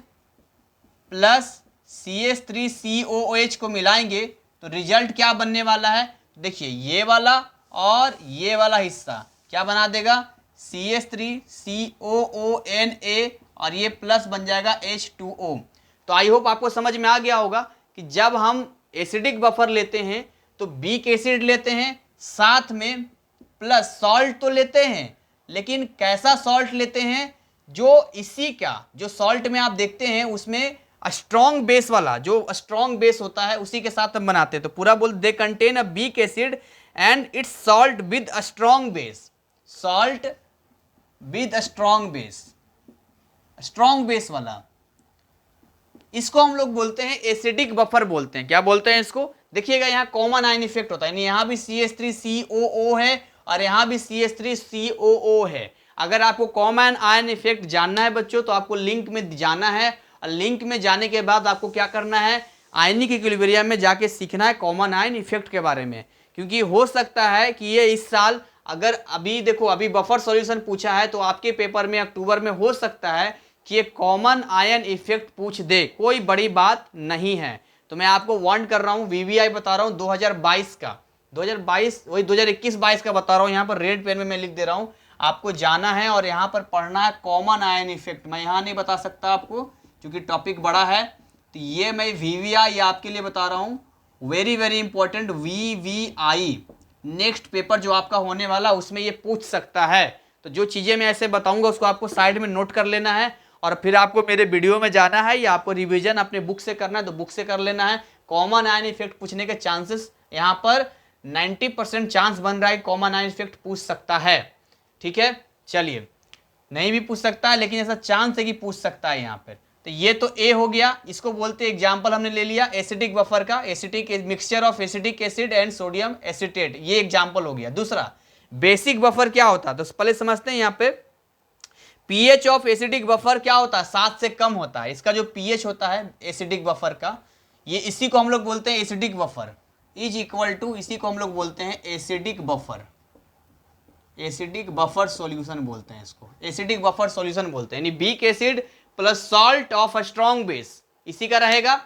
प्लस CH3COOH को मिलाएंगे तो रिजल्ट क्या बनने वाला है? देखिए ये वाला और ये वाला हिस्सा क्या बना देगा? CH3COONA, और ये प्लस बन जाएगा H2O। तो आई होप आपको समझ में आ गया होगा कि जब हम एसिडिक बफर लेते हैं तो वीक एसिड लेते हैं, साथ में प्लस सॉल्ट तो लेते हैं, लेकिन कैसा सॉल्ट लेते हैं? जो इसी का, जो सॉल्ट में आप देखते हैं उसमें स्ट्रॉन्ग बेस वाला, जो स्ट्रॉन्ग बेस होता है उसी के साथ हम बनाते हैं। तो पूरा बोल, they contain a weak acid and it's salt with a strong base. Salt with a strong base, strong base वाला, इसको हम लोग बोलते हैं एसिडिक बफर बोलते हैं। क्या बोलते हैं इसको? देखिएगा यहाँ कॉमन आयन इफेक्ट होता है, यहाँ भी CH3COO है और यहाँ भी CH3COO है। अगर आपको कॉमन आयन इफेक्ट जानना है बच्चों, तो आपको लिंक में जाना है, और लिंक में जाने के बाद आपको क्या करना है? आयनिक इक्विलिब्रियम में जाके सीखना है कॉमन आयन इफेक्ट के बारे में। क्योंकि हो सकता है कि ये इस साल, अगर अभी देखो अभी बफर सॉल्यूशन पूछा है, तो आपके पेपर में अक्टूबर में हो सकता है कि ये कॉमन आयन इफेक्ट पूछ दे, कोई बड़ी बात नहीं है। तो मैं आपको वार्न कर रहा हूं, VVI बता रहा हूं 2022 का, 2022 वही 2021-22 का बता रहा हूं। यहाँ पर रेड पेन में मैं लिख दे रहा हूं, आपको जाना है और यहाँ पर पढ़ना है कॉमन आयन इफेक्ट। मैं यहाँ नहीं बता सकता आपको क्योंकि टॉपिक बड़ा है, तो ये मैं VVI आपके लिए बता रहा हूँ, very very important. VVI next paper जो आपका होने वाला, उसमें ये पूछ सकता है। तो जो चीज़ें मैं ऐसे बताऊंगा उसको आपको साइड में नोट कर लेना है, और फिर आपको मेरे वीडियो में जाना है या आपको रिवीजन अपने बुक से करना है तो बुक से कर लेना है। कॉमन आयन इफेक्ट पूछने के चांसेस यहाँ पर 90% चांस बन रहा है कॉमन आयन इफेक्ट पूछ सकता है। ठीक है, चलिए, नहीं भी पूछ सकता है लेकिन ऐसा चांस है कि पूछ सकता है यहाँ पर। तो ये तो ए हो गया, इसको बोलते हैं एग्जाम्पल हमने ले लिया एसिडिक बफर का, acidic mixture of acidic acid and sodium acetate, ये एग्जाम्पल हो गया। दूसरा बेसिक बफर क्या होता है, तो पहले समझते हैं। यहाँ पे पीएच ऑफ एसिडिक बफर क्या होता है? 7 से कम होता है। इसका जो पीएच होता है एसिडिक बफर का, ये इसी को हम लोग बोलते हैं acidic buffer, is equal to, इसी को हम लोग बोलते हैं acidic buffer, acidic buffer solution बोलते हैं इसको, एसिडिक बफर सॉल्यूशन बोलते हैं। यानी weak acid plus salt of a strong base, इसी का रहेगा,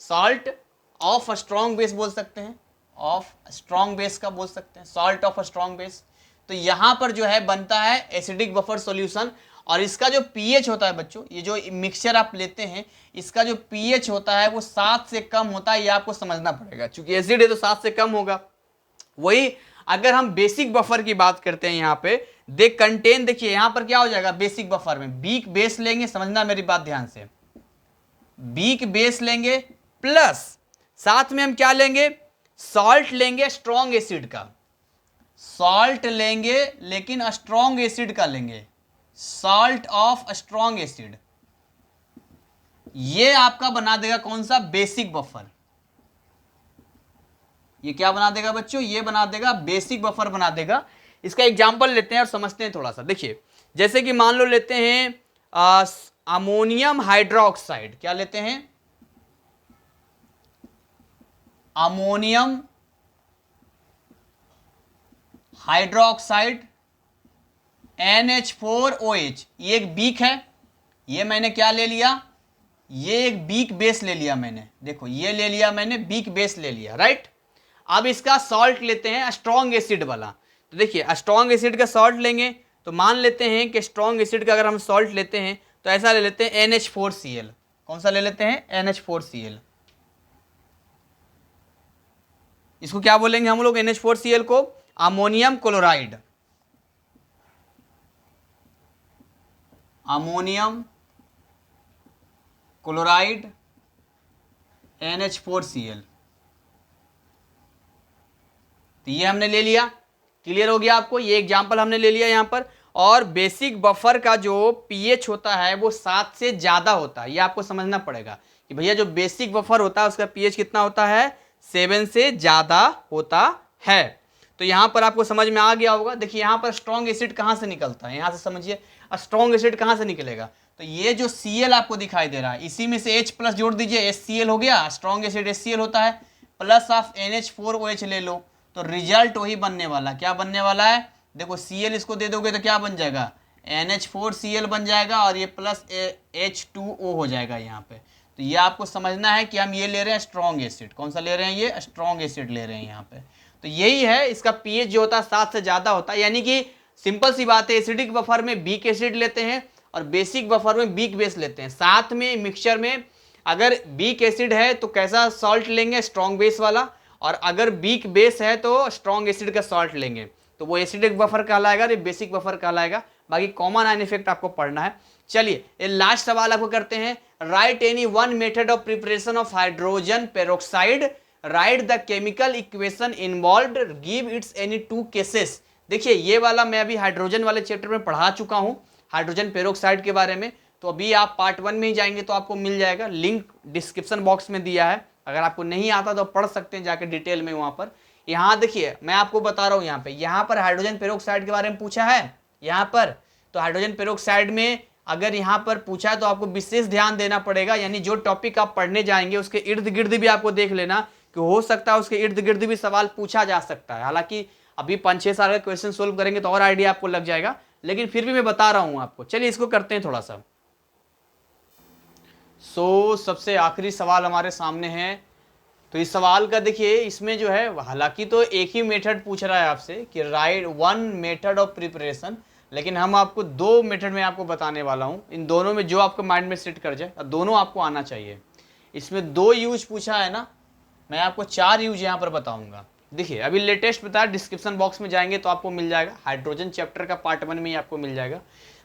salt of a strong base बोल सकते हैं, ऑफ स्ट्रॉन्ग बेस का बोल सकते हैं, salt of a strong base. तो यहां पर जो है बनता है एसिडिक बफर सॉल्यूशन। और इसका जो पीएच होता है बच्चों, ये जो मिक्सचर आप लेते हैं इसका जो पीएच होता है वो 7 से कम होता है, ये आपको समझना पड़ेगा। चूंकि एसिड है तो 7 से कम होगा। वही अगर हम बेसिक बफर की बात करते हैं यहाँ पे दे कंटेन, देखिए यहाँ पर क्या हो जाएगा बेसिक बफर में, वीक बेस लेंगे, समझना मेरी बात ध्यान से, वीक बेस लेंगे प्लस साथ में हम क्या लेंगे, सॉल्ट लेंगे स्ट्रॉन्ग एसिड का, सॉल्ट लेंगे लेकिन स्ट्रॉन्ग एसिड का लेंगे, सॉल्ट ऑफ स्ट्रॉन्ग एसिड। ये आपका बना देगा कौन सा, बेसिक बफर। ये क्या बना देगा बच्चों, ये बना देगा बेसिक बफर बना देगा। इसका एग्जांपल लेते हैं और समझते हैं थोड़ा सा। देखिए जैसे कि मान लो लेते हैं अमोनियम हाइड्रोक्साइड, क्या लेते हैं, अमोनियम हाइड्रोक्साइड NH4OH, ये एक बीक है, ये मैंने क्या ले लिया, ये एक बीक बेस ले लिया मैंने, देखो ये ले लिया मैंने, बीक बेस ले लिया, राइट। अब इसका सॉल्ट लेते हैं स्ट्रॉन्ग एसिड वाला, तो देखिए स्ट्रॉन्ग एसिड का सॉल्ट लेंगे तो मान लेते हैं कि स्ट्रॉन्ग एसिड का अगर हम सॉल्ट लेते हैं तो ऐसा ले लेते हैं NH4Cl, कौन सा ले लेते हैं, NH4Cl। इसको क्या बोलेंगे हम लोग, NH4Cl को ammonium chloride, ammonium chloride NH4Cl। तो ये हमने ले लिया, क्लियर हो गया आपको, ये एग्जांपल हमने ले लिया यहाँ पर। और बेसिक बफर का जो पीएच होता है वो 7 से ज़्यादा होता है, ये आपको समझना पड़ेगा कि भैया जो बेसिक बफर होता है उसका पीएच कितना होता है, 7 से ज़्यादा होता है। तो यहाँ पर आपको समझ में आ गया होगा। देखिए यहाँ पर स्ट्रॉन्ग एसिड कहाँ से निकलता है, यहाँ से समझिए स्ट्रॉन्ग एसिड कहाँ से निकलेगा, तो ये जो Cl आपको दिखाई दे रहा है इसी में से H प्लस जोड़ दीजिए, HCl हो गया, स्ट्रॉन्ग एसिड HCl होता है, प्लस ऑफ NH4OH ले लो, तो रिजल्ट वही बनने वाला, क्या बनने वाला है, देखो Cl इसको दे दोगे तो क्या बन जाएगा, NH4Cl बन जाएगा और ये प्लस H2O हो जाएगा यहाँ पे। तो ये आपको समझना है कि हम ये ले रहे हैं स्ट्रॉन्ग एसिड, कौन सा ले रहे हैं, ये स्ट्रॉन्ग एसिड ले रहे हैं यहाँ पे। तो यही है, इसका पीएच जो होता है 7 से ज़्यादा होता है, यानी कि सिंपल सी बात है, एसिडिक बफर में वीक एसिड लेते हैं और बेसिक बफर में वीक बेस लेते हैं। साथ में मिक्सचर में अगर वीक एसिड है तो कैसा सॉल्ट लेंगे, स्ट्रॉन्ग बेस वाला, और अगर वीक बेस है तो स्ट्रॉन्ग एसिड का सॉल्ट लेंगे, तो वो एसिडिक बफर कहलाएगा, ये बेसिक बफर कहलाएगा। बाकी कॉमन आयन इफेक्ट आपको पढ़ना है। चलिए ये लास्ट सवाल आपको करते हैं, right any one method of preparation of hydrogen peroxide, right the chemical equation involved, give its any 2 cases. देखिए ये वाला मैं अभी हाइड्रोजन वाले चैप्टर में पढ़ा चुका हूं, हाइड्रोजन पेरोक्साइड के बारे में, तो अभी आप पार्ट 1 में ही जाएंगे तो आपको मिल जाएगा, लिंक डिस्क्रिप्शन बॉक्स में दिया है, अगर आपको नहीं आता तो पढ़ सकते हैं जाके डिटेल में वहां पर। यहाँ देखिए मैं आपको बता रहा हूँ, यहाँ पर हाइड्रोजन पेरोक्साइड के बारे में पूछा है यहाँ पर, तो हाइड्रोजन पेरोक्साइड में अगर यहाँ पर पूछा है तो आपको विशेष ध्यान देना पड़ेगा, यानी जो टॉपिक आप पढ़ने जाएंगे उसके इर्द गिर्द भी आपको देख लेना कि हो सकता है उसके इर्द गिर्द भी सवाल पूछा जा सकता है। हालांकि अभी 5-6 साल का क्वेश्चन सोल्व करेंगे तो और आइडिया आपको लग जाएगा, लेकिन फिर भी मैं बता रहा हूं आपको। चलिए इसको करते हैं थोड़ा सा। सबसे आखिरी सवाल हमारे सामने है, तो इस सवाल का देखिए इसमें जो है, हालांकि तो एक ही मेथड पूछ रहा है आपसे कि right one method of preparation, लेकिन हम आपको 2 मेथड में आपको बताने वाला हूं। इन दोनों में जो आपको माइंड में सेट कर जाए, दोनों आपको आना चाहिए। इसमें 2 यूज पूछा है ना, मैं आपको 4 यूज यहाँ पर बताऊंगा। देखिए अभी लेटेस्ट बताया, डिस्क्रिप्शन बॉक्स में जाएंगे तो आपको मिल जाएगा, हाइड्रोजन चैप्टर का पार्ट 1 में ही आपको मिल जाएगा।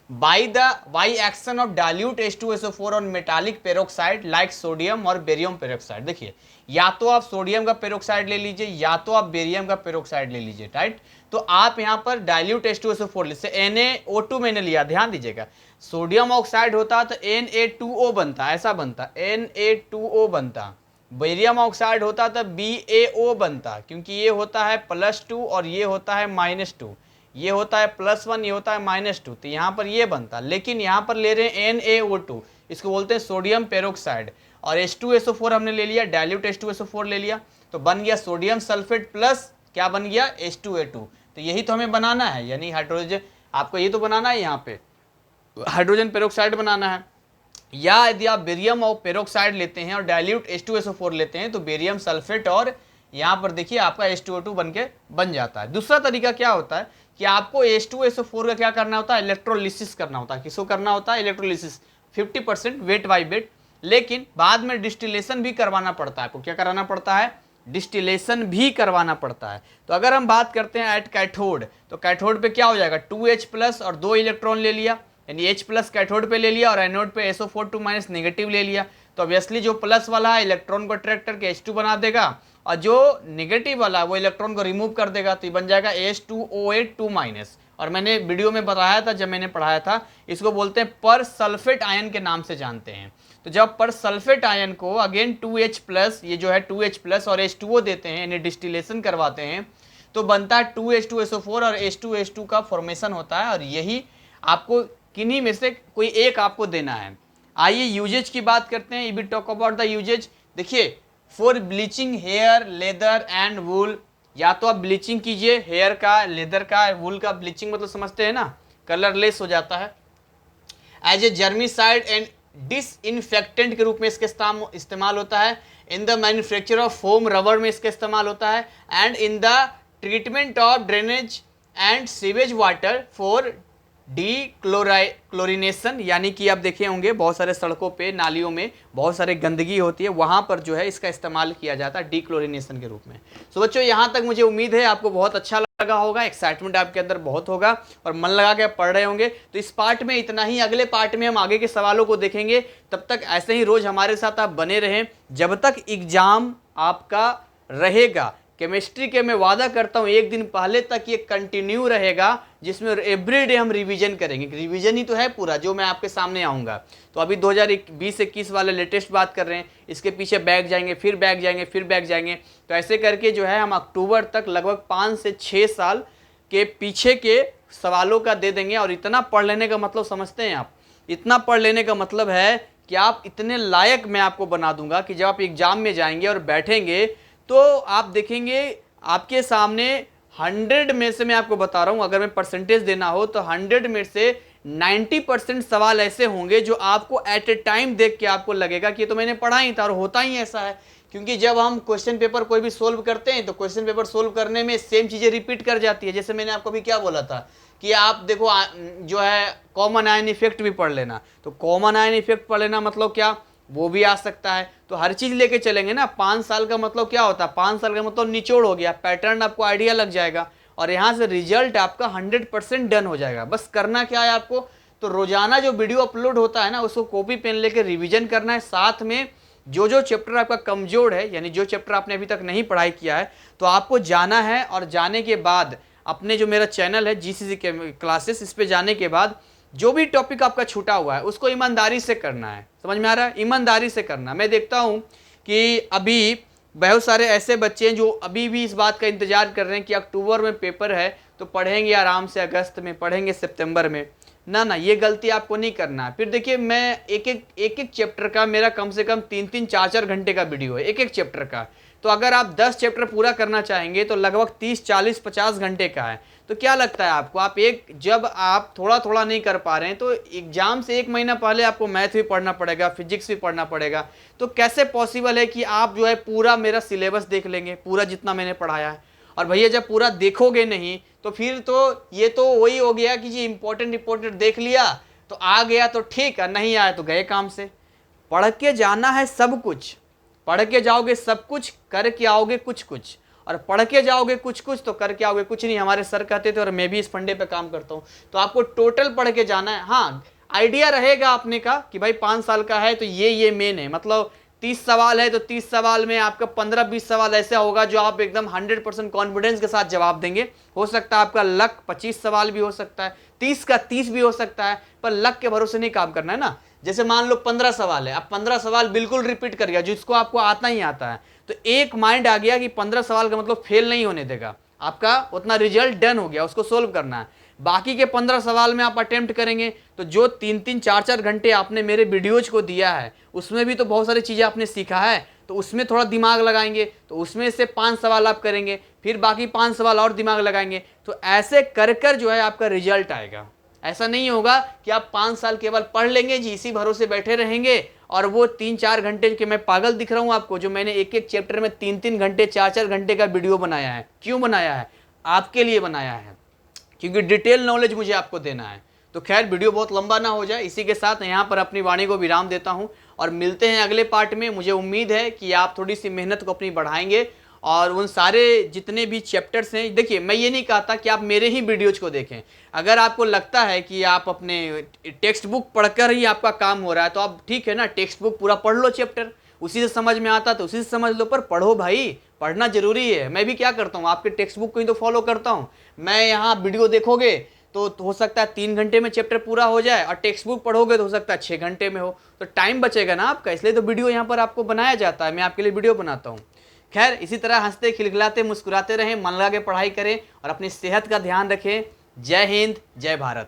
By action of dilute H2SO4 on metallic peroxide like sodium और बेरियम पेरोक्साइड। देखिए या तो आप सोडियम का पेरोक्साइड ले लीजिए या तो आप बेरियम का पेरोक्साइड ले लीजिए, राइट। तो आप यहाँ पर डाइल्यूट H2SO4 से NaO2 मैंने लिया, ध्यान दीजिएगा, सोडियम ऑक्साइड होता तो Na2O बनता, ऐसा बनता, Na2O बनता। बेरियम ऑक्साइड होता तो BaO बनता, क्योंकि ये होता है +2 और ये होता है -2, ये होता है +1, ये होता है -2, तो यहाँ पर ये बनता। लेकिन यहाँ पर ले रहे हैं NaO2, इसको बोलते हैं सोडियम पेरोक्साइड, और H2SO4 हमने ले लिया, डाइल्यूट H2SO4 ले लिया, तो बन गया सोडियम सल्फेट प्लस क्या बन गया, H2A2। तो यही तो हमें बनाना है, यानी हाइड्रोजन आपको ये तो बनाना है, यहाँ पे हाइड्रोजन पेरोक्साइड बनाना है। या यदि आप बेरियम और पेरोक्साइड लेते हैं और डाइल्यूट H2SO4 लेते हैं तो बेरियम सल्फेट और यहाँ पर देखिए आपका H2O2 बन जाता है। दूसरा तरीका क्या होता है कि आपको H2SO4 का क्या करना होता है, इलेक्ट्रोलिसिस करना होता है। किसको करना होता है, इलेक्ट्रोलिसिस 50% वेट बाय वेट। लेकिन बाद में डिस्टिलेशन भी करवाना पड़ता है। आपको क्या कराना पड़ता है, डिस्टिलेशन भी करवाना पड़ता है। तो अगर हम बात करते हैं एट कैथोड, तो कैथोड पे क्या हो जाएगा, 2H प्लस और 2 इलेक्ट्रॉन ले लिया, यानी H प्लस कैथोड पे ले लिया और एनोड पे SO4 2 माइनस नेगेटिव ले लिया। तो ऑब्वियसली जो प्लस वाला है इलेक्ट्रॉन को अट्रैक्ट करके H2 बना देगा, और जो नेगेटिव वाला है वो इलेक्ट्रॉन को रिमूव कर देगा, तो ये बन जाएगा H2OH 2 माइनस। और मैंने वीडियो में बताया था, जब मैंने पढ़ाया था, इसको बोलते हैं पर सल्फेट आयन के नाम से जानते हैं। तो जब पर सल्फेट आयन को अगेन 2H प्लस, ये जो है 2H प्लस और H2O देते हैं, यानी डिस्टिलेशन करवाते हैं, तो बनता है 2H2SO4 और H2H2 का फॉर्मेशन होता है। और यही आपको किन्हीं में से कोई एक आपको देना है। आइए यूजेज की बात करते हैं। We talk about the uses. देखिए, for bleaching hair, leather and wool, या तो आप ब्लीचिंग कीजिए हेयर का, लेदर का, वूल का। ब्लीचिंग मतलब समझते हैं ना, कलरलेस हो जाता है। As a germicide and disinfectant के रूप में इसका इस्तेमाल होता है। In the manufacture of foam, rubber में इसका इस्तेमाल होता है। And in the treatment of drainage and sewage water for chlorination, यानी कि आप देखे होंगे बहुत सारे सड़कों पे, नालियों में बहुत सारे गंदगी होती है, वहाँ पर जो है इसका इस्तेमाल किया जाता है डीक्लोरिनेशन के रूप में। सो बच्चों, यहाँ तक मुझे उम्मीद है आपको बहुत अच्छा लगा होगा, एक्साइटमेंट आपके अंदर बहुत होगा और मन लगा के पढ़ रहे होंगे। तो इस पार्ट में इतना ही, अगले पार्ट में हम आगे के सवालों को देखेंगे। तब तक ऐसे ही रोज हमारे साथ आप बने रहें जब तक एग्जाम आपका रहेगा। केमिस्ट्री के मैं वादा करता हूँ एक दिन पहले तक ये कंटिन्यू रहेगा, जिसमें एवरीडे हम रिवीजन करेंगे। रिवीजन ही तो है पूरा जो मैं आपके सामने आऊँगा। तो अभी 2020-21 वाले लेटेस्ट बात कर रहे हैं, इसके पीछे बैक जाएंगे, फिर बैक जाएंगे, फिर बैक जाएंगे। तो ऐसे करके जो है हम अक्टूबर तक लगभग 5 से 6 साल के पीछे के सवालों का दे देंगे। और इतना पढ़ लेने का मतलब समझते हैं आप, इतना पढ़ लेने का मतलब है कि आप इतने लायक मैं आपको बना दूंगा कि जब आप एग्जाम में जाएंगे और बैठेंगे तो आप देखेंगे आपके सामने 100 में से, मैं आपको बता रहा हूं, अगर मैं परसेंटेज देना हो तो 100 में से 90% सवाल ऐसे होंगे जो आपको एट ए टाइम देख के आपको लगेगा कि ये तो मैंने पढ़ा ही था। और होता ही ऐसा है, क्योंकि जब हम क्वेश्चन पेपर कोई भी सोल्व करते हैं तो क्वेश्चन पेपर सोल्व करने में सेम चीजें रिपीट कर जाती है। जैसे मैंने आपको भी क्या बोला था कि आप देखो जो है कॉमन आयन इफेक्ट भी पढ़ लेना। तो कॉमन आयन इफेक्ट पढ़ लेना मतलब क्या, वो भी आ सकता है। तो हर चीज लेके चलेंगे ना। 5 साल का मतलब क्या होता है, 5 साल का मतलब निचोड़ हो गया, पैटर्न आपको आइडिया लग जाएगा और यहाँ से रिजल्ट आपका 100% डन हो जाएगा। बस करना क्या है आपको, तो रोजाना जो वीडियो अपलोड होता है ना, उसको कॉपी पेन लेके रिवीजन करना है। साथ में जो जो चैप्टर आपका कमजोर है, यानी जो चैप्टर आपने अभी तक नहीं पढ़ाई किया है, तो आपको जाना है। और जाने के बाद अपने जो मेरा चैनल है GCC क्लासेस, इस पे जाने के बाद जो भी टॉपिक आपका छूटा हुआ है उसको ईमानदारी से करना है। समझ में आ रहा है, ईमानदारी से करना। मैं देखता हूं कि अभी बहुत सारे ऐसे बच्चे हैं जो अभी भी इस बात का इंतजार कर रहे हैं कि अक्टूबर में पेपर है तो पढ़ेंगे आराम से, अगस्त में पढ़ेंगे, सितंबर में। ना, ये गलती आपको नहीं करना है। फिर देखिए, मैं एक चैप्टर का मेरा कम से कम 3-3, 4-4 घंटे का वीडियो है एक चैप्टर का। तो अगर आप 10 चैप्टर पूरा करना चाहेंगे तो लगभग 30, 40, 50 घंटे का है। तो क्या लगता है आपको, जब आप थोड़ा थोड़ा नहीं कर पा रहे हैं तो एग्जाम से 1 महीना पहले आपको मैथ भी पढ़ना पड़ेगा, फिजिक्स भी पढ़ना पड़ेगा। तो कैसे पॉसिबल है कि आप जो है पूरा मेरा सिलेबस देख लेंगे, पूरा जितना मैंने पढ़ाया है। और भैया जब पूरा देखोगे नहीं तो फिर तो ये तो वही हो गया कि जी इंपॉर्टेंट देख लिया तो आ गया तो ठीक है, नहीं आया तो गए काम से। पढ़ के जाना है सब कुछ, पढ़ के जाओगे सब कुछ, करके आओगे कुछ कुछ। और पढ़ के जाओगे कुछ कुछ तो करके आओगे कुछ नहीं। हमारे सर कहते थे और मैं भी इस फंडे पे काम करता हूं। तो आपको टोटल पढ़ के जाना है। हाँ, आइडिया रहेगा आपने का कि भाई 5 साल का है तो ये मेन है, मतलब 30 सवाल है तो 30 सवाल में आपका 15-20 सवाल ऐसा होगा जो आप एकदम 100% कॉन्फिडेंस के साथ जवाब देंगे। हो सकता है आपका लक 25 सवाल भी हो सकता है, 30 का 30 भी हो सकता है, पर लक के भरोसे नहीं काम करना है ना। जैसे मान लो 15 सवाल है, अब 15 सवाल बिल्कुल रिपीट कर गया जिसको आपको आता ही आता है, तो एक माइंड आ गया कि 15 सवाल का मतलब फेल नहीं होने देगा, आपका उतना रिजल्ट डन हो गया, उसको सोल्व करना है। बाकी के 15 सवाल में आप अटेम्प्ट करेंगे तो जो 3-3, 4-4 घंटे आपने मेरे वीडियोज को दिया है उसमें भी तो बहुत सारी चीज़ें आपने सीखा है, तो उसमें थोड़ा दिमाग लगाएंगे, तो उसमें से 5 सवाल आप करेंगे, फिर बाकी 5 सवाल और दिमाग लगाएंगे। तो ऐसे कर कर जो है आपका रिजल्ट आएगा। ऐसा नहीं होगा कि आप 5 साल केवल पढ़ लेंगे जी, इसी भरोसे बैठे रहेंगे और वो 3-4 घंटे के मैं पागल दिख रहा हूँ आपको, जो मैंने एक चैप्टर में 3-3 घंटे 4-4 घंटे का वीडियो बनाया है। क्यों बनाया है? आपके लिए बनाया है। क्योंकि डिटेल नॉलेज मुझे आपको देना है। तो खैर वीडियो बहुत लंबा ना हो जाए, इसी के साथ यहाँ पर अपनी वाणी को विराम देता हूँ और मिलते हैं अगले पार्ट में। मुझे उम्मीद है कि आप थोड़ी सी मेहनत को अपनी बढ़ाएंगे और उन सारे जितने भी चैप्टर्स हैं, देखिए मैं ये नहीं कहता कि आप मेरे ही वीडियोज को देखें। अगर आपको लगता है कि आप अपने टेक्स्ट बुक पढ़कर ही आपका काम हो रहा है तो आप ठीक है ना, टेक्स्ट बुक पूरा पढ़ लो, चैप्टर उसी से समझ में आता तो उसी से समझ लो, पर पढ़ो भाई, पढ़ना जरूरी है। मैं भी क्या करता हूँ, आपके टेक्स्ट बुक को ही तो फॉलो करता हूँ। मैं यहाँ वीडियो देखोगे तो हो सकता है 3 घंटे में चैप्टर पूरा हो जाए और टेक्स्ट बुक पढ़ोगे तो हो सकता है 6 घंटे में हो, तो टाइम बचेगा ना आपका। इसलिए तो वीडियो यहाँ पर आपको बनाया जाता है, मैं आपके लिए वीडियो बनाता हूँ। खैर इसी तरह हंसते खिलखिलाते मुस्कुराते रहें, मन लगा के पढ़ाई करें और अपनी सेहत का ध्यान रखें। जय हिंद, जय भारत।